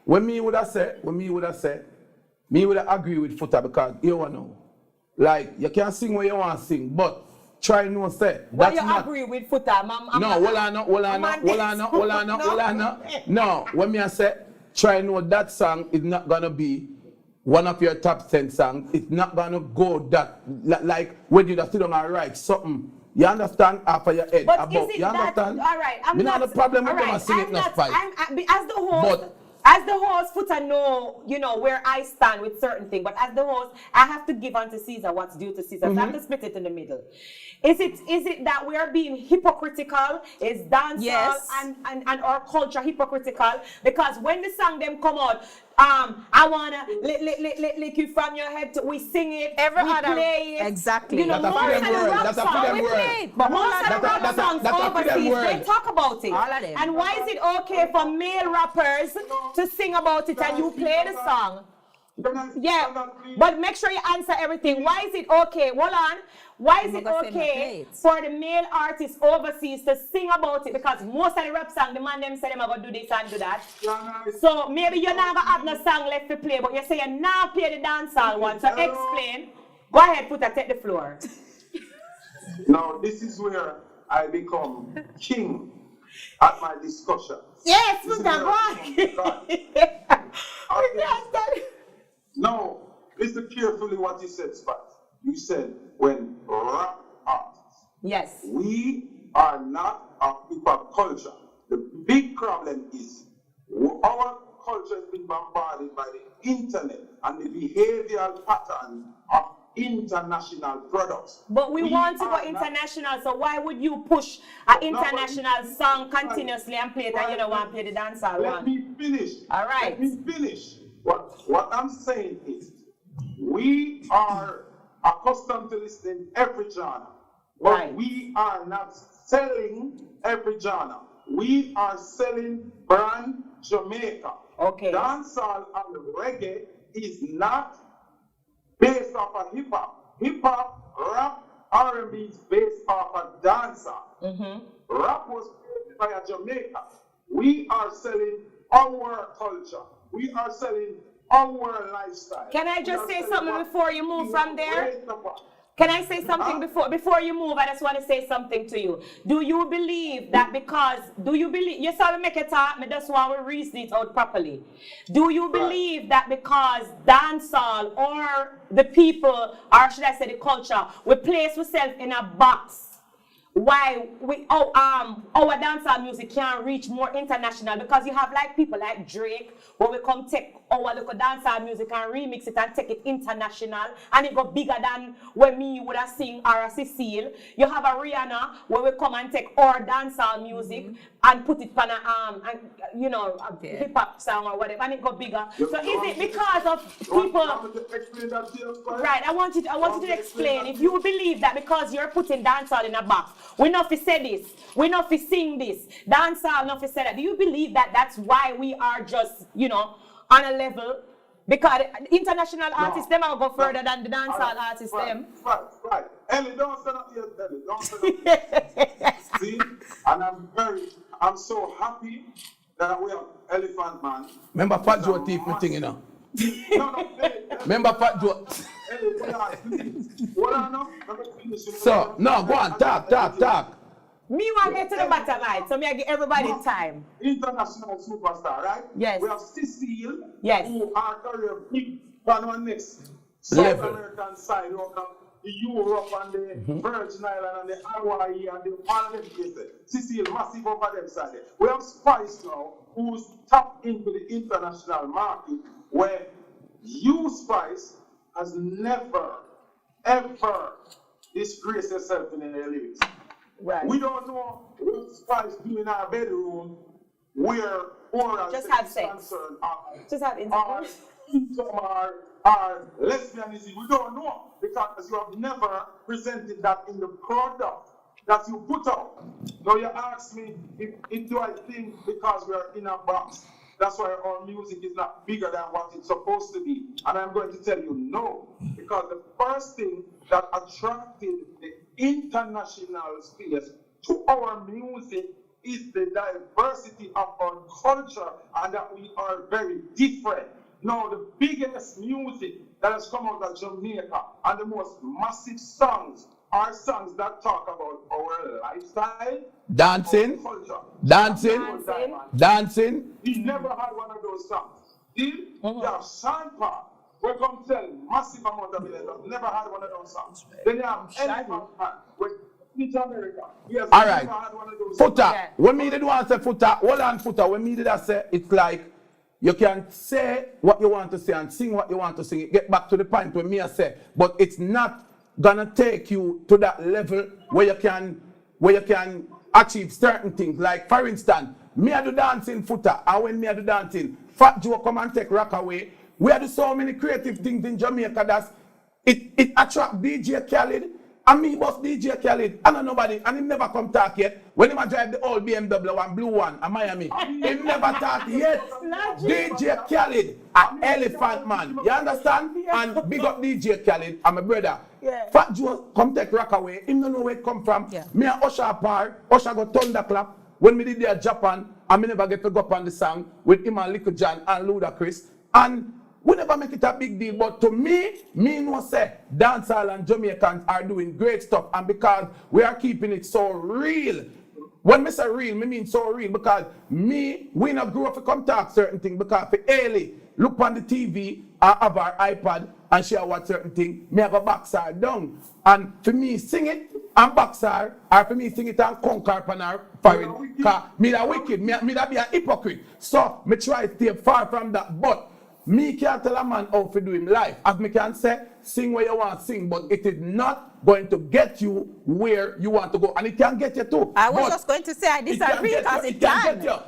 [SPEAKER 2] When me would have said, me would have agree with Foota because you know, like you can sing what you want to sing, but try no say.
[SPEAKER 1] Well, you agree with Foota,
[SPEAKER 2] No, hold on. No, when me I say, try know that song is not gonna be one of your top 10 songs. It's not gonna go that like when you just sit down and write something. You understand after your head
[SPEAKER 1] But
[SPEAKER 2] about.
[SPEAKER 1] is it
[SPEAKER 2] You understand?
[SPEAKER 1] all right, I'm
[SPEAKER 2] me
[SPEAKER 1] not
[SPEAKER 2] the problem with
[SPEAKER 1] all
[SPEAKER 2] them
[SPEAKER 1] right,
[SPEAKER 2] and sing it
[SPEAKER 1] I'm
[SPEAKER 2] in a
[SPEAKER 1] not,
[SPEAKER 2] spite.
[SPEAKER 1] as the host.
[SPEAKER 2] But
[SPEAKER 1] as the host, Foota know, where I stand with certain things. But as the host, I have to give unto Caesar what's due to Caesar. So I have to split it in the middle. Is it that we are being hypocritical? Is dancehall and our culture hypocritical? Because when the song them come out, I wanna lick you from your head. We sing it,
[SPEAKER 3] Every
[SPEAKER 1] we
[SPEAKER 3] other
[SPEAKER 1] play it.
[SPEAKER 3] exactly.
[SPEAKER 2] That's
[SPEAKER 1] Most
[SPEAKER 2] a
[SPEAKER 1] of
[SPEAKER 2] freedom
[SPEAKER 1] the
[SPEAKER 2] word.
[SPEAKER 1] rap
[SPEAKER 2] That's a
[SPEAKER 1] songs
[SPEAKER 2] freedom
[SPEAKER 1] we
[SPEAKER 2] word.
[SPEAKER 1] play it, but most of the rap songs
[SPEAKER 2] that's a freedom
[SPEAKER 1] overseas
[SPEAKER 2] word.
[SPEAKER 1] they talk about it.
[SPEAKER 3] All of them.
[SPEAKER 1] And why is it okay for male rappers to sing about it and you play the song? Yeah, but make sure you answer everything. Why is it okay? Hold on. Why is it okay for the male artists overseas to sing about it? Because most of the rap song, the man them say them are going to do this and do that. So maybe you're not going to have no song left to play, but you say you now play the dancehall one. So explain. Go ahead, Foota, take the floor.
[SPEAKER 4] Now, this is where I become king at my discussion.
[SPEAKER 1] Yes, Foota, go on.
[SPEAKER 4] Now, listen carefully what you said, Spot. You said when rap artists.
[SPEAKER 1] Yes.
[SPEAKER 4] We are not a hip-hop culture. The big problem is our culture has been bombarded by the internet and the behavioral pattern of international products.
[SPEAKER 1] But we want to go international, so why would you push an international song continuously and play it and you don't want to play the dancehall one?
[SPEAKER 4] Let me finish.
[SPEAKER 1] All right.
[SPEAKER 4] Let me finish. What I'm saying is, we are accustomed to listening every genre, but we are not selling every genre. We are selling brand Jamaica.
[SPEAKER 1] Okay.
[SPEAKER 4] Dancehall and reggae is not based off of hip hop. Hip hop, rap, R&B is based off of dancehall. Rap was created by a Jamaica. We are selling our culture. We are selling our lifestyle.
[SPEAKER 1] Can I just say something before you move from there? Can I say something before you move? I just want to say something to you. Do you believe that you saw me make it talk, I just want to reason it out properly. Do you believe that because dancehall or the people, or should I say the culture, we place ourselves in a box, why our dancehall music can't reach more international? Because you have like people like Drake, where we come take our local dancehall music and remix it and take it international, and it go bigger than when me would have sing or a Cecile. You have a Rihanna, where we come and take our dancehall music and put it on a hip hop song or whatever, and it go bigger. So is it because of people? Right, I want you to explain. If you believe that because you're putting dancehall in a box, we not fi say this, we not fi sing this, dancehall not fi say that. Do you believe that that's why we are just, on a level? Because international artists, them will go further than the dancehall artists, them.
[SPEAKER 4] Right. Ellie, don't stand up here, Ellie. Don't stand up here. See? And I'm so happy that we have Elephant Man.
[SPEAKER 2] Remember Fat Joe thief me thing,
[SPEAKER 4] No,
[SPEAKER 2] Remember Fat Joe. So, no, go on, talk.
[SPEAKER 1] Me want to get to the bottom line, so me I give everybody time.
[SPEAKER 4] International superstar, right?
[SPEAKER 1] Yes.
[SPEAKER 4] We have Cecile,
[SPEAKER 1] yes,
[SPEAKER 4] who are career big on one next South American side, the Europe and the Virgin Island and the Hawaii and the all of them places. Cecile massive over them side. We have Spice now, who's tapped into the international market, where you, Spice, has never, ever disgraced yourself in any lyrics.
[SPEAKER 1] Right.
[SPEAKER 4] We don't know what Spice do in our bedroom where oral
[SPEAKER 1] just
[SPEAKER 4] sex
[SPEAKER 1] have
[SPEAKER 4] is
[SPEAKER 1] sex.
[SPEAKER 4] concerned.
[SPEAKER 1] Just have intercourse.
[SPEAKER 4] Are lesbianism. We don't know because you have never presented that in the product that you put out. Now you ask me if do I think because we are in a box, that's why our music is not bigger than what it's supposed to be. And I'm going to tell you no, because the first thing that attracted the international space to our music is the diversity of our culture and that we are very different. Now, the biggest music that has come out of Jamaica and the most massive songs are songs that talk about our lifestyle,
[SPEAKER 2] Dancing,
[SPEAKER 4] our culture.
[SPEAKER 2] dancing.
[SPEAKER 4] He never had one of those songs. He have Sean Park, where come sell massive amount of millions, never had one of those songs. Then you have Elephant Man, where each America. Yes,
[SPEAKER 2] All right.
[SPEAKER 4] never had one of those
[SPEAKER 2] Foota.
[SPEAKER 1] Yeah.
[SPEAKER 2] When me did want to say Foota, hold on Foota. When me did I say, it's like you can say what you want to say and sing what you want to sing. It get back to the point where me I say, but it's not gonna take you to that level where you can achieve certain things. Like for instance, me I do dancing Foota, and when me I do dancing, Fat Joe come and take rock away. We do so many creative things in Jamaica that it attract DJ Khaled. And me boss DJ Khaled, and nobody, and him never come talk yet. When him a drive the old BMW one, blue one, in Miami, him never talk yet. DJ Khaled, an elephant man, you understand? And big up DJ Khaled, and my brother.
[SPEAKER 1] Yeah.
[SPEAKER 2] Fat Joe come take rock away, him don't know where it come from.
[SPEAKER 3] Yeah.
[SPEAKER 2] Me and Usher apart, Usher go thunderclap. When me did there Japan, and me never get to go up on the song with him and Little John and Ludacris. And we never make it a big deal, but to me know say dancehall and Jamaicans are doing great stuff, and because we are keeping it so real. When I say real, I mean so real because we not grew up to come talk certain things because for Ailey, look on the TV or have our iPad and share what certain thing, me have a box her down. And for me sing it and box her, or for me sing it and conquer upon her forehead, because me that wicked, me that be a hypocrite. So me try to stay far from that, but me can't tell a man how to do him life. As me can say, sing where you want to sing, but it is not going to get you where you want to go. And it can get you too.
[SPEAKER 3] I was just going to say I disagree because it can.
[SPEAKER 1] It can.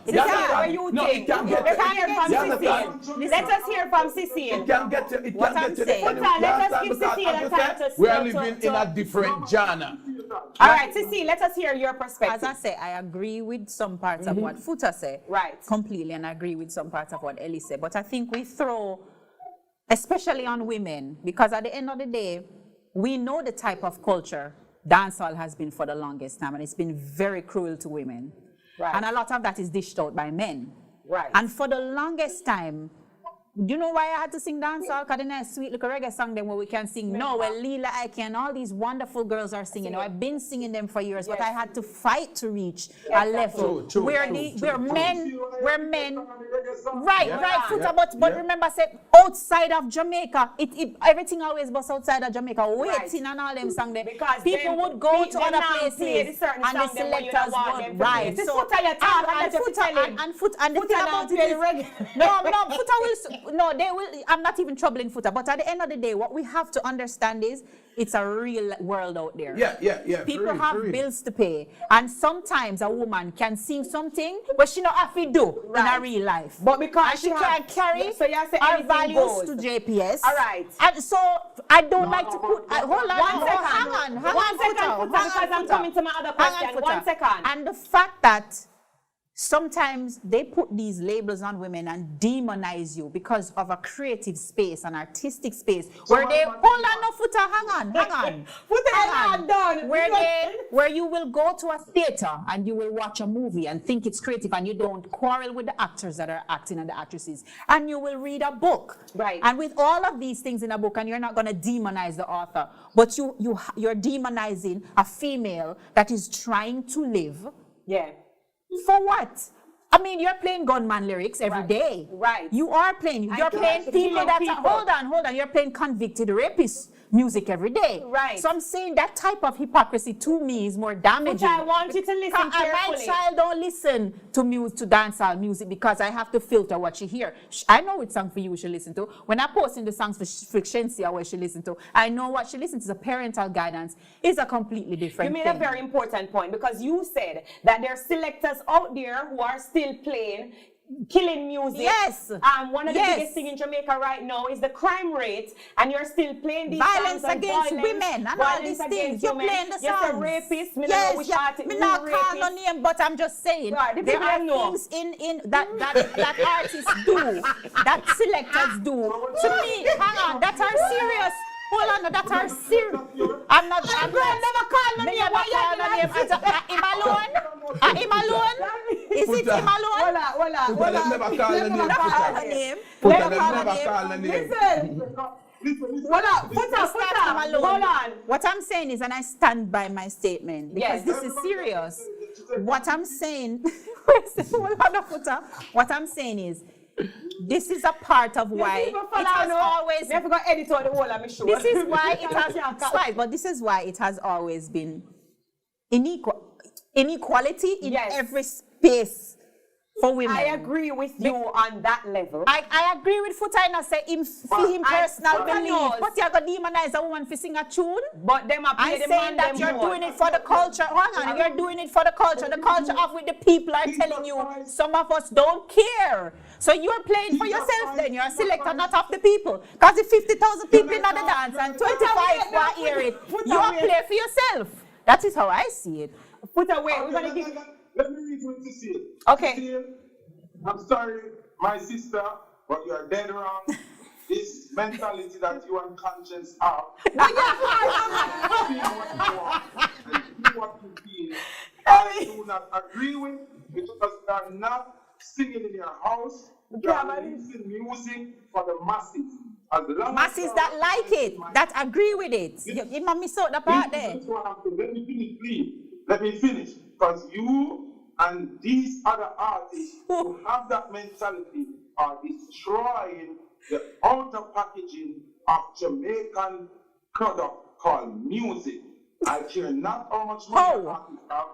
[SPEAKER 1] What you think?
[SPEAKER 2] It can get
[SPEAKER 1] Let us hear from
[SPEAKER 2] you.
[SPEAKER 1] Cecile. Let us hear from Cecile.
[SPEAKER 2] It can get you. It
[SPEAKER 3] What
[SPEAKER 2] can
[SPEAKER 3] I'm
[SPEAKER 2] get you.
[SPEAKER 3] saying.
[SPEAKER 1] Let us give Cecile a time to
[SPEAKER 2] we are living in a different genre.
[SPEAKER 1] All right, Cecile, let us hear your perspective.
[SPEAKER 3] As I say, I agree with some parts of what Foota said.
[SPEAKER 1] Right.
[SPEAKER 3] Completely, and I agree with some parts of what Ellie said. But I think we throw, especially on women, because at the end of the day, we know the type of culture dancehall has been for the longest time, and it's been very cruel to women.
[SPEAKER 1] Right.
[SPEAKER 3] And a lot of that is dished out by men.
[SPEAKER 1] Right.
[SPEAKER 3] And for the longest time, do you know why I had to sing dancehall? Because then a sweet little reggae song then where we can sing no, where Leela Ike and all these wonderful girls are singing. Now, I've been singing them for years, but I had to fight to reach a level where men, right, Foota, but remember, I said outside of Jamaica, everything always was outside of Jamaica, waiting and all them songs there.
[SPEAKER 1] Because
[SPEAKER 3] people would go to other places and the selectors would, right. So, and the thing about it is, no, Foota will, no, they will, I'm not even troubling Foota, but at the end of the day, what we have to understand is it's a real world out there.
[SPEAKER 2] Yeah.
[SPEAKER 3] People have bills to pay, and sometimes a woman can sing something, but she not have to do in her real life.
[SPEAKER 1] But because
[SPEAKER 3] and she can carry
[SPEAKER 1] so you say
[SPEAKER 3] our values
[SPEAKER 1] goes
[SPEAKER 3] to JPS.
[SPEAKER 1] All right.
[SPEAKER 3] And so I don't like to put. Hold on,
[SPEAKER 1] hang on, Foota, because I'm coming to my other question. 1 second.
[SPEAKER 3] And the fact that sometimes they put these labels on women and demonize you because of a creative space, an artistic space, where they hold on, no, Foota, hang on.
[SPEAKER 1] Foota, done.
[SPEAKER 3] Where you will go to a theater and you will watch a movie and think it's creative, and you don't quarrel with the actors that are acting and the actresses, and you will read a book,
[SPEAKER 1] right?
[SPEAKER 3] And with all of these things in a book, and you're not going to demonize the author, but you're demonizing a female that is trying to live.
[SPEAKER 1] Yeah.
[SPEAKER 3] For what? I mean, you're playing gunman lyrics every day.
[SPEAKER 1] Right.
[SPEAKER 3] You are playing. You're playing people that are, hold on. You're playing convicted rapists music every day.
[SPEAKER 1] Right.
[SPEAKER 3] So I'm saying that type of hypocrisy to me is more damaging.
[SPEAKER 1] Which I want you to listen carefully.
[SPEAKER 3] My child don't listen to dancehall music because I have to filter what she hear. I know which song for you she listen to. When I post in the songs for Shensia where she listen to, I know what she listens to. The parental guidance is a completely different thing.
[SPEAKER 1] You made a very important point, because you said that there are selectors out there who are still playing killing music.
[SPEAKER 3] Yes.
[SPEAKER 1] One of the biggest things in Jamaica right now is the crime rate, and you're still playing these
[SPEAKER 3] violence
[SPEAKER 1] songs
[SPEAKER 3] against women and all these things. You're playing the songs.
[SPEAKER 1] You're a rapist.
[SPEAKER 3] Me not call no name, but I'm just saying there are things in that artists do, that selectors do. To me, hang on, that are serious. Hold on, that are serious. I'm not.
[SPEAKER 1] Never call no name.
[SPEAKER 3] Him alone? Him alone? Is it him alone?
[SPEAKER 2] Never call the name.
[SPEAKER 1] Listen, Hold on, hold on.
[SPEAKER 3] What I'm saying is, and I stand by my statement, because this is serious. What I'm saying, what I'm saying is, this is a part of why it has always. This is why it has. But this is why it has always been inequality in every space for women.
[SPEAKER 1] I agree with you on that level.
[SPEAKER 3] I agree with Foota and I say him for him personal belief. But you're gonna demonize a woman for sing a tune.
[SPEAKER 1] But them are
[SPEAKER 3] I'm saying that you're doing it for the culture. Hang on, you're doing it for the culture. The culture of with the people are telling you some of us don't care. So you're playing for yourself then. You're a selector, not of the people. Because if 50,000 people in the dance and 25 want to hear it, you are playing for yourself. That is how I see it.
[SPEAKER 1] Put away. We're gonna give.
[SPEAKER 4] Let me read what Cecile.
[SPEAKER 1] Okay.
[SPEAKER 4] Cecile, I'm sorry, my sister, but you are dead wrong. This mentality that you and conscience have. Feel what you want and do what you feel. I do not agree with, because you are not singing in your house. You are releasing music for the masses. As long
[SPEAKER 3] masses that like it, that agree with it. You might miss out the part there.
[SPEAKER 4] Let me finish, please. Let me finish. Because you and these other artists who have that mentality are destroying the outer packaging of Jamaican product called music. I care not how much money artists have,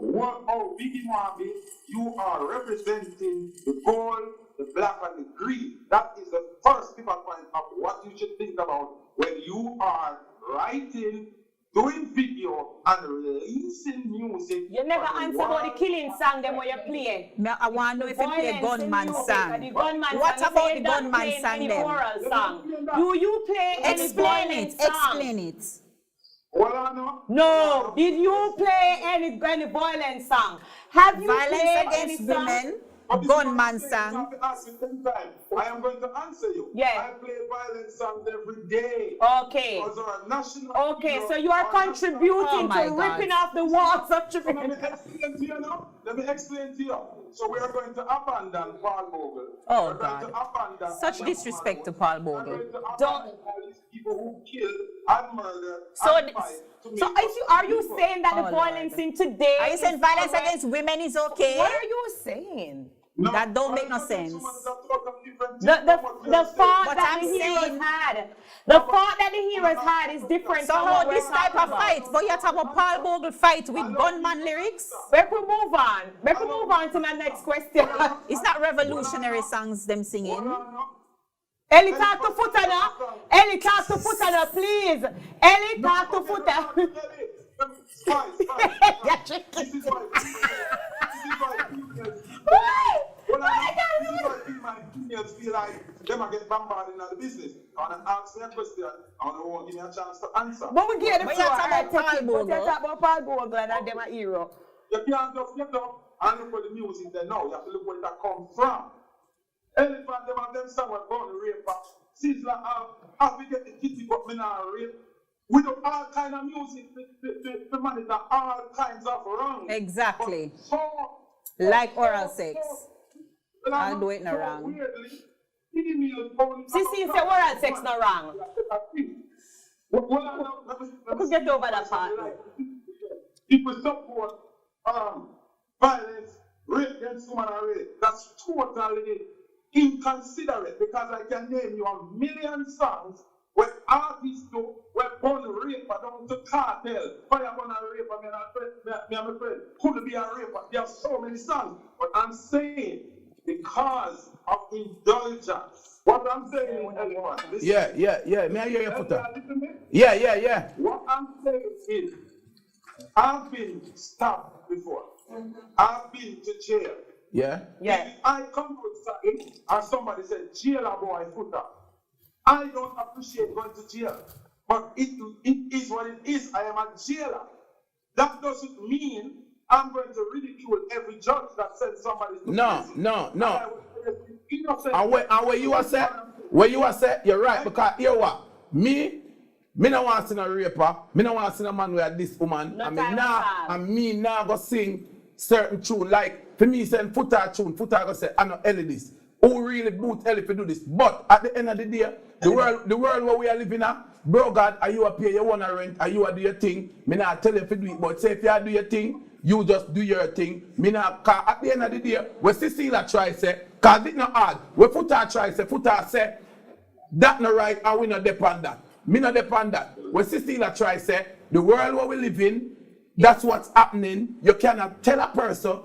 [SPEAKER 4] what how big you want to be, you are representing the gold, the black and the green. That is the first people point of what you should think about when you are writing, doing video and releasing music.
[SPEAKER 1] You never answer about the killing song them where you play.
[SPEAKER 3] I want to know if you play a gunman song. What about the gunman song then?
[SPEAKER 1] Do you play any violent song?
[SPEAKER 3] Explain it.
[SPEAKER 1] No. Did you play any violent song? Have you
[SPEAKER 3] Violence
[SPEAKER 1] played
[SPEAKER 3] against
[SPEAKER 1] any
[SPEAKER 3] women?
[SPEAKER 1] song?
[SPEAKER 3] Gunman song.
[SPEAKER 4] I am going to answer you.
[SPEAKER 1] Yeah.
[SPEAKER 4] I play violent songs every day.
[SPEAKER 1] Okay.
[SPEAKER 4] Okay,
[SPEAKER 1] so you are contributing to ripping off the walls of Jamaica.
[SPEAKER 4] Let me explain to you now. Let me explain to you. So we are going to abandon Paul Bogle.
[SPEAKER 3] Oh God. Such disrespect to Paul Bogle.
[SPEAKER 4] Don't people who killed and murdered.
[SPEAKER 1] So are you saying that the violence in today?
[SPEAKER 3] Are you saying violence against women is okay?
[SPEAKER 1] What are you saying?
[SPEAKER 4] No,
[SPEAKER 3] that don't make no sense.
[SPEAKER 1] The thought that the heroes had. The thought that the heroes had is different.
[SPEAKER 3] So how this type of fight? But you have a Paul Bogle fight with gunman lyrics?
[SPEAKER 1] We could move on. We could move on to my next question.
[SPEAKER 3] It's not revolutionary songs them singing.
[SPEAKER 1] Ellie, talk to Foota now. Ellie, talk to Foota now, please. Ellie, talk to Foota.
[SPEAKER 4] My females feel like them get bombarded in the business. I want to ask me a question. I want to give me a chance to answer.
[SPEAKER 1] But we get the floor.
[SPEAKER 3] But
[SPEAKER 1] you talk about Paul Bogle and them a hero.
[SPEAKER 4] You can't just get up and look for the music there now. You have to look where that come from. Elephant, them and them song were born rape. Cecile have to get the kitty but me not rape. We do all kind of music to monitor all kinds of wrong.
[SPEAKER 3] Exactly.
[SPEAKER 4] So,
[SPEAKER 3] like oral sex. I'll do it no wrong.
[SPEAKER 1] Cecile say oral sex no wrong. We could get over that part.
[SPEAKER 4] People support violence, rape against women and rape. That's totally inconsiderate, because I can name you a million songs where artists do where born rape down to cartel, fire born a rape, me and my friend could be a raper. There are so many songs, but I'm saying because of indulgence. What I'm saying is,
[SPEAKER 2] yeah. May I hear your Foota? Yeah.
[SPEAKER 4] What I'm saying is, I've been stopped before. I've been to jail.
[SPEAKER 2] Yeah.
[SPEAKER 4] If I come outside and somebody said, jailer boy, Foota, I don't appreciate going to jail. But it is what it is. I am a jailer. That doesn't mean I'm going to ridicule every judge that sends somebody to prison.
[SPEAKER 2] No. And where you are set, you're right. Because here what? Me no want to see a raper. Me no want to see a man with this woman. Me now go sing certain tune. Like, for me saying Foota tune, Foota go say, I know Ellie this. who really boot Ellie to do this. But at the end of the day, the world where we are living in, bro God, are you up here, you wanna rent, are you do your thing? Me not tell you if you do it, but say if you do your thing, you just do your thing. Me not, cause at the end of the day, when Cecile try say, cause it's not hard. When Foota try Foota say, that not right, and we not depend that. Me not depend that. When Cecile try say, the world where we live in, that's what's happening. You cannot tell a person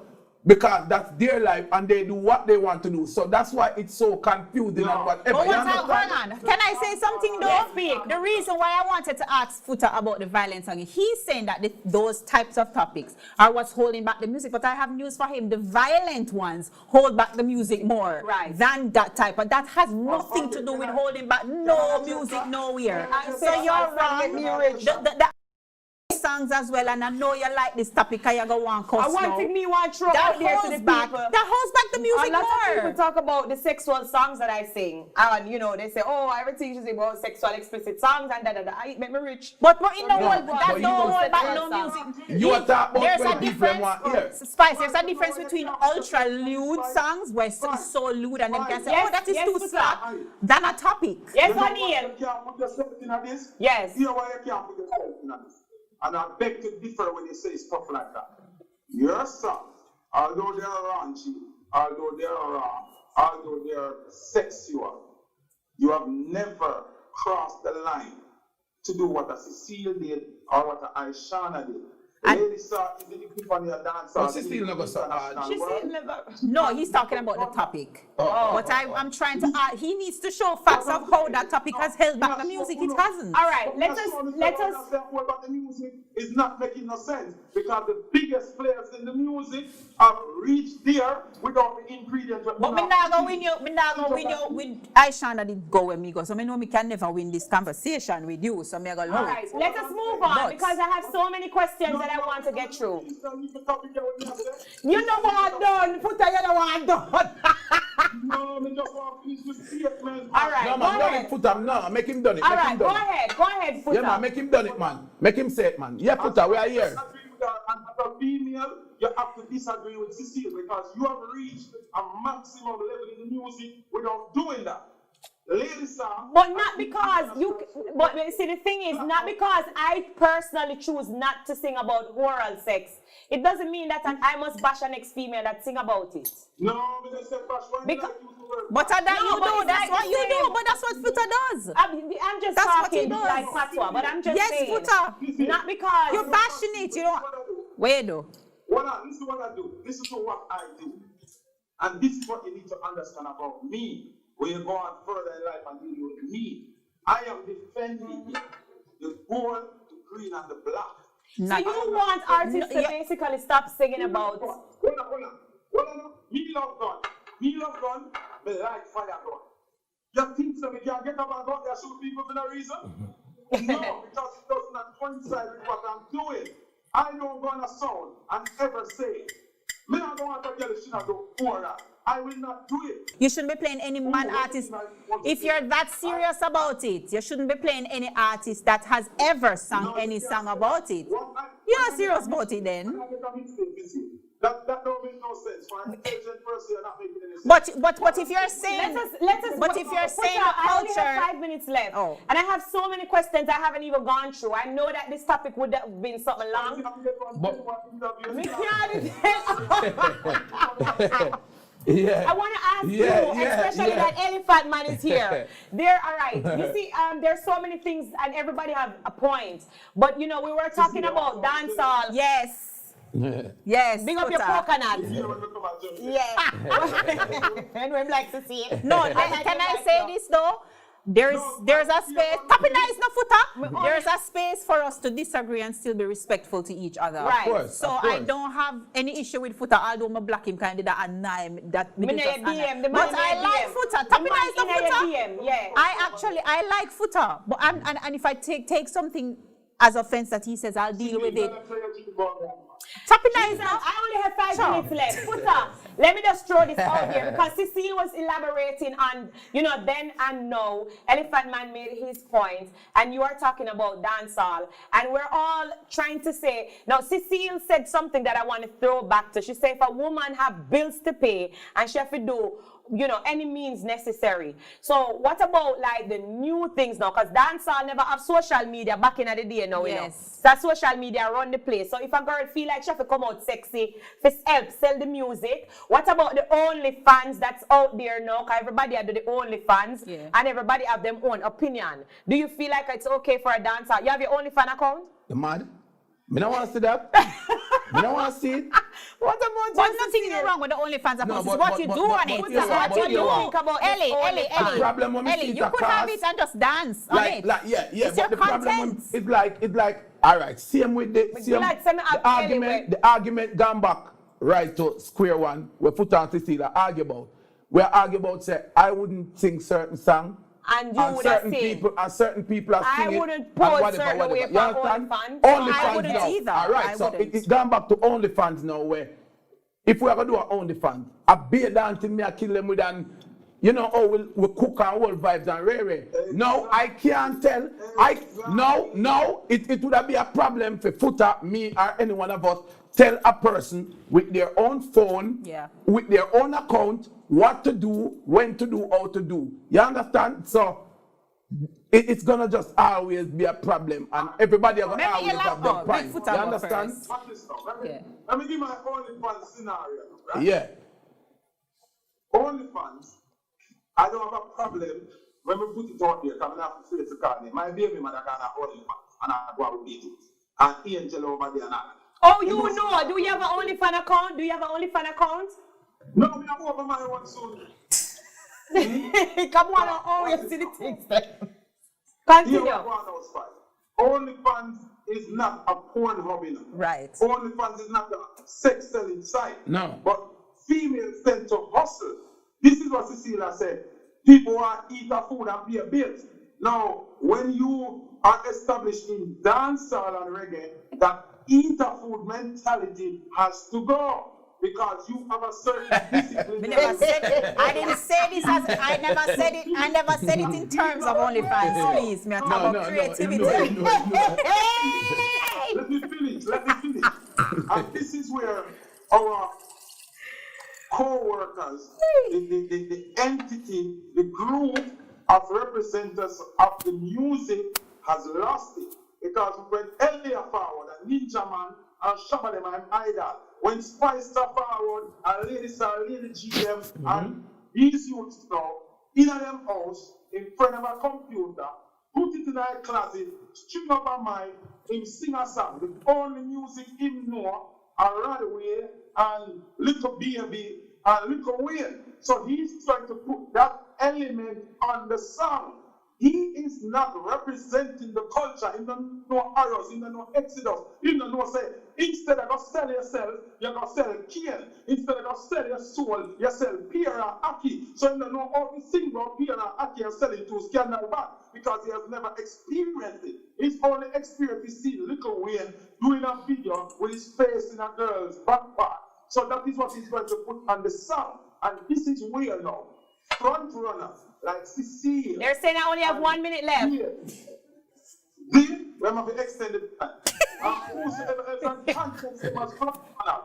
[SPEAKER 2] because that's their life and they do what they want to do. So that's why it's so confusing and whatever.
[SPEAKER 3] But hold on. Can I say something though?
[SPEAKER 1] Yes, speak.
[SPEAKER 3] The reason why I wanted to ask Foota about the violence song, he's saying that those types of topics are what's holding back the music. But I have news for him. The violent ones hold back the music more than that type. But that has nothing to do with holding back no music nowhere. So you're wrong. Songs as well, and I know you like this topic because you go one cuss
[SPEAKER 1] I want to throw
[SPEAKER 3] that
[SPEAKER 1] out there to the people.
[SPEAKER 3] That holds back the music
[SPEAKER 1] a lot
[SPEAKER 3] more.
[SPEAKER 1] of people talk about the sexual songs that I sing, and you know they say, oh, everything is about sexual explicit songs and da. It make me rich.
[SPEAKER 3] But in the world, that don't hold back no music.
[SPEAKER 2] You are talking about
[SPEAKER 3] there's a difference. Spice, there's a difference between ultra lewd songs where it's so lewd and then can say, oh, that is too slap, than a topic.
[SPEAKER 1] Yes, O'Neil. Yes.
[SPEAKER 4] You know why you can't put yourself in this? And I beg to differ when you say stuff like that. Your songs, although they are raunchy, although they are raw, although they are sexual, you have never crossed the line to do what a Cecile did or what a Aishana did. Lady saw is the epiphany of dancehall.
[SPEAKER 2] Cecile never saw hard.
[SPEAKER 3] No, he's talking about the topic. But I'm trying to add, he needs to show facts of how that topic has held back the music. It hasn't.
[SPEAKER 1] All right, let us.
[SPEAKER 4] About the music is not making no sense because the biggest players in the music have reached there without the ingredients.
[SPEAKER 3] But me not gonna win you with Aishana did go with me go. So me know me can never win this conversation with you. So me gonna
[SPEAKER 1] all right, let us move on because I have so many questions that I want to get through. You know what I'm done, Foota, you know what I'm done.
[SPEAKER 4] No, me just want to finish with statement.
[SPEAKER 1] All right,
[SPEAKER 2] no,
[SPEAKER 1] go
[SPEAKER 2] man,
[SPEAKER 1] ahead.
[SPEAKER 2] Foota, no, make him done it.
[SPEAKER 1] All right, go ahead, Foota.
[SPEAKER 2] Yeah, man, make him done it, man. Make him say it, man. Yeah, Foota, we are here.
[SPEAKER 4] And as a female, you have to disagree with Cecile because you have reached a maximum level in the music without doing that. Ladies song.
[SPEAKER 1] But not because you. But see, the thing is, not because I personally choose not to sing about oral sex. It doesn't mean that I must bash an ex-female that sing about it.
[SPEAKER 4] No, but that's
[SPEAKER 1] because.
[SPEAKER 3] But that you do, that's what you do, but that's what Foota does.
[SPEAKER 1] I'm just talking like fatwa, but I'm just saying.
[SPEAKER 3] Yes, Foota.
[SPEAKER 1] Not because
[SPEAKER 3] you're bashing it, you don't. Where do?
[SPEAKER 4] This is what I do. This is what I do. And this is what you need to understand about me. When you go on further in life and deal with me, I am defending the gold, the green, and the black.
[SPEAKER 1] So you want artists to basically stop singing about...
[SPEAKER 4] Hold on. Me love gun. Me like fire gun. You think so we can get up and go out there shoot people for no reason? No, because it does not coincide with what I'm doing. I don't gonna sound and ever say, me I don't want to get a shit do oral. I will not do it.
[SPEAKER 3] You shouldn't be playing any man artist. If you're that serious about it, you shouldn't be playing any artist that has ever sung any song about it. You're not serious about it then.
[SPEAKER 4] That don't make no sense. For an intelligent person, you're not making any sense.
[SPEAKER 3] But if you're saying,
[SPEAKER 1] but if you're saying
[SPEAKER 3] culture,
[SPEAKER 1] I only have 5 minutes left, and I have so many questions I haven't even gone through. I know that this topic would have been something long.
[SPEAKER 2] Yeah.
[SPEAKER 1] I want to ask you, especially that elephant man is here. All right. You see, there's so many things, and everybody have a point. But you know, we were talking about dancehall.
[SPEAKER 3] Yes. Yes.
[SPEAKER 1] Big up your coconut. Yeah. And we're like to see it.
[SPEAKER 3] No, can I say this though? There's a space. Tapping is not Foota. There's a space for us to disagree and still be respectful to each other.
[SPEAKER 1] Right.
[SPEAKER 2] Of course,
[SPEAKER 3] so I don't have any issue with Foota, although my black him kind of that annoy that. But I like Foota. Tapping is not Foota.
[SPEAKER 1] Yeah.
[SPEAKER 3] I like Foota. But and if I take something as offense that he says, I'll deal with it. Tapping is not.
[SPEAKER 1] I only have 5 minutes left. Foota, let me just throw this out here because Cecile was elaborating on, you know, then and now. Elephant Man made his point, and you are talking about dancehall, and we're all trying to say. Now, Cecile said something that I want to throw back to. She said, if a woman have bills to pay and she have to do any means necessary. So what about like the new things now? Because dancehall never have social media back in the day now,
[SPEAKER 3] Yes.
[SPEAKER 1] So social media run the place. So if a girl feel like she have to come out sexy, for help sell the music, what about the OnlyFans that's out there now? Because everybody have the OnlyFans and everybody have their own opinion. Do you feel like it's okay for a dancer? You have your OnlyFans account?
[SPEAKER 2] You mad? Me don't want to see that. Me don't want to see it.
[SPEAKER 1] What about
[SPEAKER 3] There's nothing wrong with the OnlyFans account. It's what you do on it.
[SPEAKER 2] yeah,
[SPEAKER 3] It's what you do.
[SPEAKER 1] think about
[SPEAKER 3] Ellie,
[SPEAKER 2] The problem when we see
[SPEAKER 3] you
[SPEAKER 2] it
[SPEAKER 3] could have it and just dance on it.
[SPEAKER 2] Yeah.
[SPEAKER 3] It's
[SPEAKER 2] But
[SPEAKER 3] your
[SPEAKER 2] the problem
[SPEAKER 3] content.
[SPEAKER 2] when it's like, all right, same with the argument gone back right to square one where Foota and Cecile argue about. We argue about say I wouldn't sing certain song.
[SPEAKER 1] And you would have sing.
[SPEAKER 2] Certain people are singing.
[SPEAKER 1] I wouldn't post certain way for OnlyFans.
[SPEAKER 3] I wouldn't
[SPEAKER 2] now.
[SPEAKER 3] either.
[SPEAKER 2] All right,
[SPEAKER 3] I
[SPEAKER 2] so
[SPEAKER 3] wouldn't.
[SPEAKER 2] it's gone back to OnlyFans now where if we ever do an OnlyFans, I beat down till me I kill them with an, we cook and whole vibes and rare. No, I can't tell. It would have been a problem for Foota, me, or any one of us tell a person with their own phone, with their own account, what to do, when to do, how to do. You understand? So it's gonna just always be a problem, and everybody will always have their point. You understand?
[SPEAKER 4] Let me give my OnlyFans scenario. Right?
[SPEAKER 2] Yeah.
[SPEAKER 4] OnlyFans, I don't have a problem when we put it out there, because I have to face the card. My baby mother can have OnlyFans, and I go out with it. And Angel over there now.
[SPEAKER 1] Oh, you know. Do you have an OnlyFans account?
[SPEAKER 4] No, I have over my one soon.
[SPEAKER 1] Come on, always see the things. Continue.
[SPEAKER 4] OnlyFans is not a porn hobby.
[SPEAKER 3] Right.
[SPEAKER 4] OnlyFans is not a sex selling site.
[SPEAKER 2] No.
[SPEAKER 4] But females tend to hustle. This is what Cecile said. People want to eat a food and pay bills. Now, when you are established in dancehall and reggae, that eat a food mentality has to go. Because you have a certain discipline.
[SPEAKER 3] I didn't say this as I never said it in terms of OnlyFans, please. Me talk about creativity.
[SPEAKER 4] Let me finish. And this is where our co-workers, the entity, the group of representatives of the music has lost it. Because when earlier forward, and Ninja Man and Shabba them are idol. When Spice are forward, and ladies are lady GM, and these youths now, in them house, in front of a computer, put it in a closet, string up a mic, him sing a song. The only music him know are Radaway and Little Baby and Little Wayne. So he's trying to put that element on the song. He is not representing the culture. He don't know arrows, he don't know Exodus. He don't know say, instead of sell yourself, you're going to sell cane. Instead of sell your soul, you sell Pierre and Aki. So he don't know how to sing about Pierre and Aki and sell it to Scandal Back because he has never experienced it. His only experience is seeing Little Wayne doing a video with his face in a girl's backpack. So that is what he's going to put on the song. And this is where now, front runner, like Cecile.
[SPEAKER 1] They're saying I only have 1 minute left.
[SPEAKER 4] Then, we have to extend it time. And whosoever else can context them as front runner.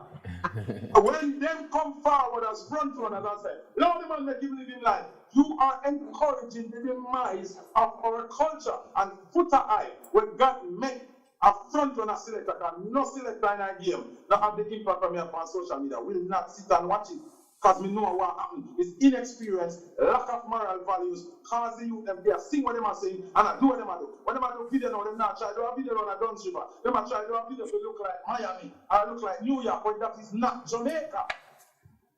[SPEAKER 4] When them come forward as front runners and say, Lord, the man may give him life. You are encouraging the demise of our culture. And Foota Hype, when God make a front runner selector, and no selector in a game, not have the impact from here on social media, will not sit and watch it. Because we know what happened. It's inexperience, lack of moral values, cause the youth them there sing what them are saying and I do what them are do. When them are do video now, them not try to do a video on a Duns River. Them are try to do a video to look like Miami or look like New York, but that is not Jamaica.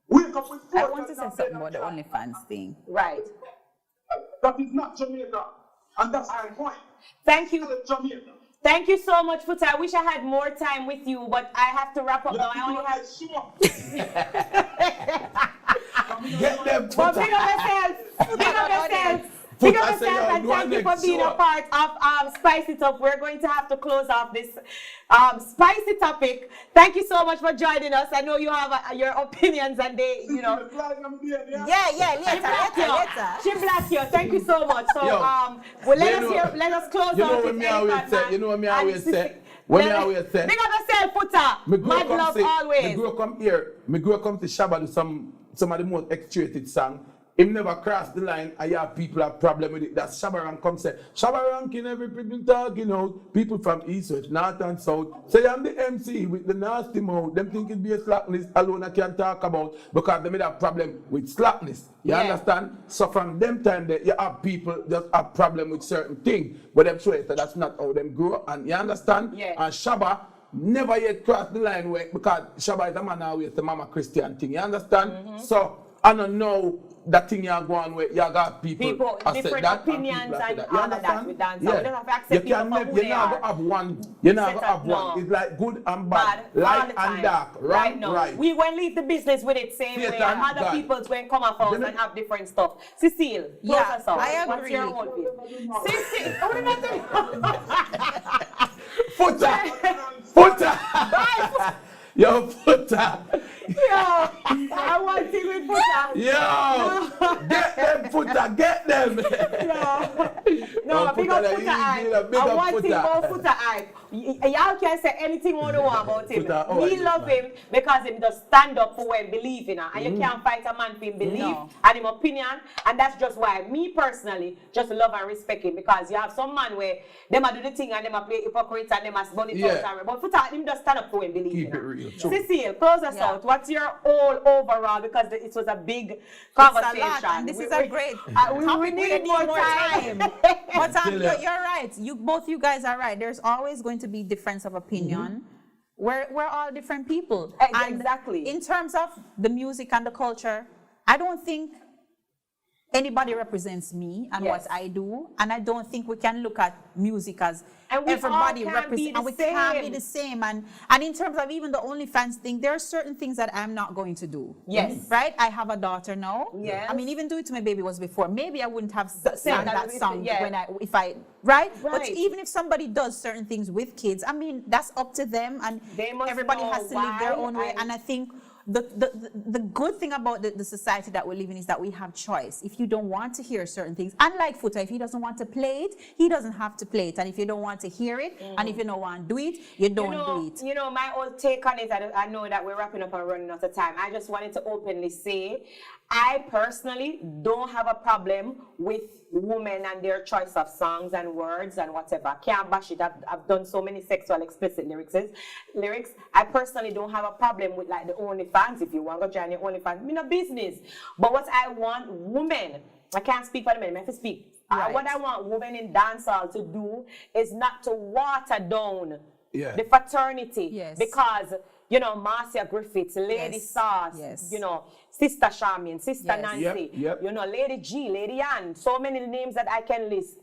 [SPEAKER 4] Wake up with
[SPEAKER 3] I want to say something about the OnlyFans thing.
[SPEAKER 1] Right.
[SPEAKER 4] That is not Jamaica. And that's my point.
[SPEAKER 1] Thank you.
[SPEAKER 4] Jamaica.
[SPEAKER 1] Thank you so much, Foota. I wish I had more time with you, but I have to wrap up now. I only have.
[SPEAKER 2] Get them,
[SPEAKER 1] But big up yourself. Big up yourself. Big up yourself, and thank you for being a part of Spice It Up. We're going to have to close off this spicy topic. Thank you so much for joining us. I know you have your opinions, and they, you know.
[SPEAKER 3] Yeah, later.
[SPEAKER 1] She bless you. Thank you so much. So, well, let us close off with
[SPEAKER 2] You know what me always say? When me always say,
[SPEAKER 1] big up yourself, Foota. Mad love always.
[SPEAKER 2] Me grow come here. Me grow come to Shabba do some of the most X-rated song. him never cross the line, I have people have problem with it. That's Shabaran come say, Shabaran can every people talking out, people from east, west, north and south. Say I'm the MC with the nasty mouth. Them think it be a slackness alone I can talk about because they made a problem with slackness. You understand? So from them time that you have people just have problem with certain things. But them show it that that's not how them grow. And you understand?
[SPEAKER 1] Yeah.
[SPEAKER 2] And Shabba never yet crossed the line where, because Shabba is a man always the mama Christian thing. You understand? So I don't know that thing you're going where you got people
[SPEAKER 1] different opinions and all of that with dancehall.
[SPEAKER 2] Yeah.
[SPEAKER 1] We don't have to accept people for who they are.
[SPEAKER 2] Have one. You're not going to have one. It's like good and bad, light and dark, right?
[SPEAKER 1] Right. We won't leave the business with it same way, and other people going come up and have different stuff. Cecile, close us out.
[SPEAKER 3] I agree.
[SPEAKER 1] What's your whole view? Cecile, what am I doing?
[SPEAKER 2] Foota! Yo, Foota!
[SPEAKER 1] Yo, I want him with Foota.
[SPEAKER 2] Yo, get them, Foota, get them.
[SPEAKER 1] No, big up Foota Hype. I want him on Foota Hype. Y'all can say anything you want about him. We love him because he just stand up for what he believe in. And you can't fight a man for him belief and him opinion. And that's just why me personally just love and respect him, because you have some man where them a do the thing and them a play hypocrite and them a burn it out. But Foota, him just stand up for what he believe in.
[SPEAKER 2] Keep it real.
[SPEAKER 1] Cecile, close us out. What's your all overall? Because it was a big conversation.
[SPEAKER 3] It's a lot, and this is a great
[SPEAKER 1] we need more time.
[SPEAKER 3] But you're right. Both you guys are right. There's always going to be difference of opinion. We're all different people.
[SPEAKER 1] Exactly.
[SPEAKER 3] And in terms of the music and the culture, I don't think anybody represents me and what I do, and I don't think we can look at music as everybody represents, and we can't be the same. And in terms of even the OnlyFans thing, there are certain things that I'm not going to do.
[SPEAKER 1] Yes.
[SPEAKER 3] Right? I have a daughter now.
[SPEAKER 1] Yes.
[SPEAKER 3] I mean, even Do It To My Baby was before. Maybe I wouldn't have sang that song if I right? But even if somebody does certain things with kids, I mean, that's up to them, and everybody has to live their own way. And I think the good thing about the society that we live in is that we have choice. If you don't want to hear certain things, unlike Foota, if he doesn't want to play it, he doesn't have to play it. And if you don't want to hear it, and if you don't want to do it, you don't do it.
[SPEAKER 1] You know, my old take on it, I know that we're wrapping up and running out of time. I just wanted to openly say, I personally don't have a problem with women and their choice of songs and words and whatever. I can't bash it. I've done so many sexual explicit lyrics. I personally don't have a problem with like the OnlyFans. If you want to join your OnlyFans, me no business. But what I want women, I can't speak for the men, I have to speak.
[SPEAKER 3] Right.
[SPEAKER 1] What I want women in dancehall to do is not to water down the fraternity.
[SPEAKER 3] Yes.
[SPEAKER 1] Because, you know, Marcia Griffiths, Lady Sauce, you know, Sister Charmian, Sister Nancy, you know, Lady G, Lady Ann, so many names that I can list.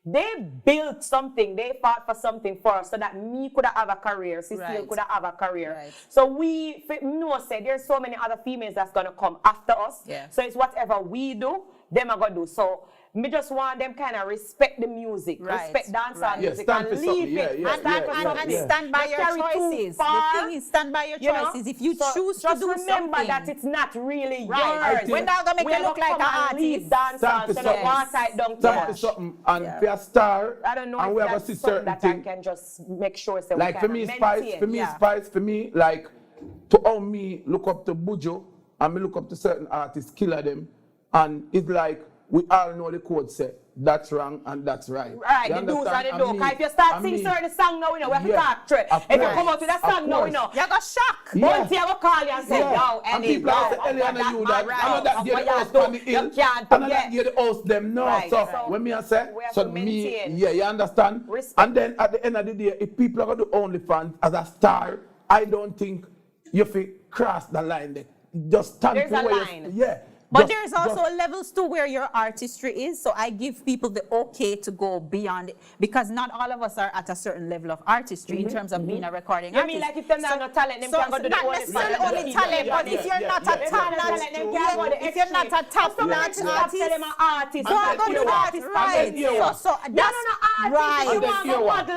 [SPEAKER 1] They built something, they fought for something for us so that me could have a career, Cecile could have a career. Right. So we know, say there's so many other females that's going to come after us. Yeah. So it's whatever we do, them are going to do. So me just want them kind of respect the music, respect dancehall music, and leave it.
[SPEAKER 3] And stand by your choices. The thing is, stand by your choices. If you choose to do
[SPEAKER 1] remember
[SPEAKER 3] something,
[SPEAKER 1] that it's not really yours.
[SPEAKER 3] We're not going to make you look like an artist.
[SPEAKER 1] Dancehall, so the water it don't
[SPEAKER 2] touch something and be a star.
[SPEAKER 1] I don't know
[SPEAKER 2] and
[SPEAKER 1] if
[SPEAKER 2] we have
[SPEAKER 1] that's
[SPEAKER 2] a
[SPEAKER 1] something that
[SPEAKER 2] thing.
[SPEAKER 1] I can just make sure. So
[SPEAKER 2] like for me, Spice, for me, like to all me look up to Bujo and me look up to certain artists, killer them, and it's like we all know the code say that's wrong and that's right.
[SPEAKER 1] Right, the do's and the don'ts. If you start singing certain song now, we know we have to talk to it. If you come out with a song now, we know
[SPEAKER 3] you got shock.
[SPEAKER 1] One day I will call you and say, yo,
[SPEAKER 2] and people say, Eliana, you that, I know that you're the host on the hill, I know that you're the host them, no. So when me I say, so me, you understand? And then at the end of the day, if people are going to OnlyFans as a star, I don't think you have to cross the line there. Just stand
[SPEAKER 1] there's
[SPEAKER 2] for
[SPEAKER 1] a
[SPEAKER 2] where
[SPEAKER 1] line.
[SPEAKER 3] But there's also levels to where your artistry is. So I give people the okay to go beyond it, because not all of us are at a certain level of artistry in terms of being a recording artist.
[SPEAKER 1] You mean like if they're not no talent, them can go to the
[SPEAKER 3] not necessarily only talent, but if you're not a top-notch, if you're not a top-notch artist, go on the artist, right? So that's right.
[SPEAKER 1] Do what you want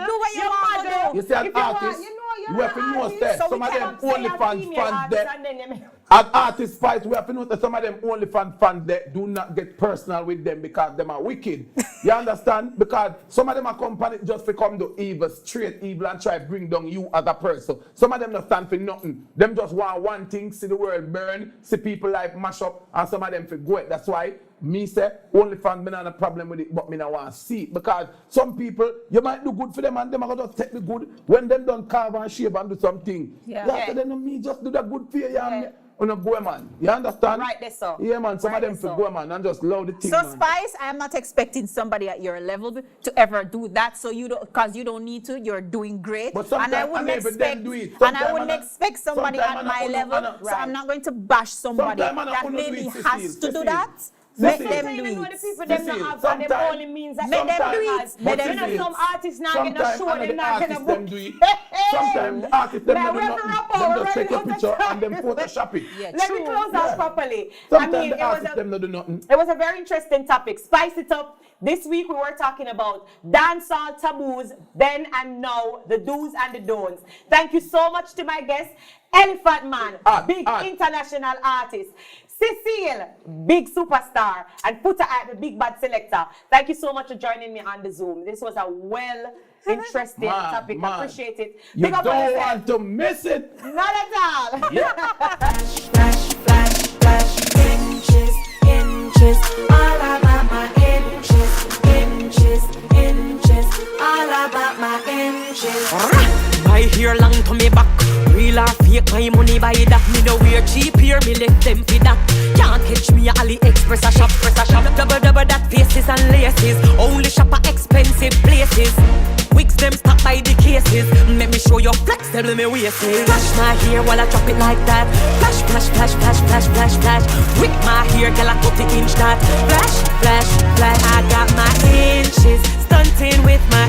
[SPEAKER 1] to do.
[SPEAKER 2] You see an artist, you have to know that some of them OnlyFans fans there. As artists fight, we have to notice some of them fans they do not get personal with them because them are wicked. You understand? Because some of them are company just to come to evil, straight evil and try to bring down you as a person. Some of them don't stand for nothing. Them just want one thing, see the world burn, see people like mash up, and some of them for go it. That's why me say, OnlyFans, me not a problem with it, but me not want to see it. Because some people, you might do good for them and them are going to just take the good. When them don't carve and shave and do something, then me just do that good for you. Yeah. On a go, man. You understand?
[SPEAKER 3] Right there, so.
[SPEAKER 2] Yeah, man. Some of them for go, man, and just love the thing.
[SPEAKER 3] So,
[SPEAKER 2] man.
[SPEAKER 3] Spice, I am not expecting somebody at your level to ever do that. So you don't, because you don't need to. You're doing great.
[SPEAKER 2] But
[SPEAKER 3] and I wouldn't expect, somebody at my level. So I'm not going to bash somebody that maybe has to do that. Make them do it.
[SPEAKER 1] The people them not have and them only means that
[SPEAKER 3] make them do it.
[SPEAKER 1] Let them do it. Some artists not get no show, them not get a book.
[SPEAKER 2] Sometimes the artists them not do nothing. Them just take a picture and them Photoshop it.
[SPEAKER 1] Let me close that properly.
[SPEAKER 2] Sometimes the artists them not do nothing.
[SPEAKER 1] It was a very interesting topic. Spice it up. This week we were talking about dancehall taboos, then and now, the do's and the don'ts. Thank you so much to my guest, Elephant Man, big international artist. Cecile, big superstar, and Foota Hype, the big bad selector. Thank you so much for joining me on the Zoom. This was a interesting topic. Appreciate it.
[SPEAKER 2] You don't want to miss it.
[SPEAKER 1] Not at all.
[SPEAKER 2] Yeah.
[SPEAKER 5] Flash, inches, all about my inches, all about my inches.
[SPEAKER 6] My hair long to me back. Real or fake, my money buy that. Me no wear cheap here, me left them for that. Can't catch me at AliExpress a shop. Double that faces and laces. Only shop at expensive places. Wigs them stuck by the cases. Let me show you flex, tell me waist. Flash my hair while I drop it like that. Flash, flash, flash, flash, flash, flash, flash. Wick my hair, girl, I 30-inch that. Flash, flash, flash. I got my inches, stunting with my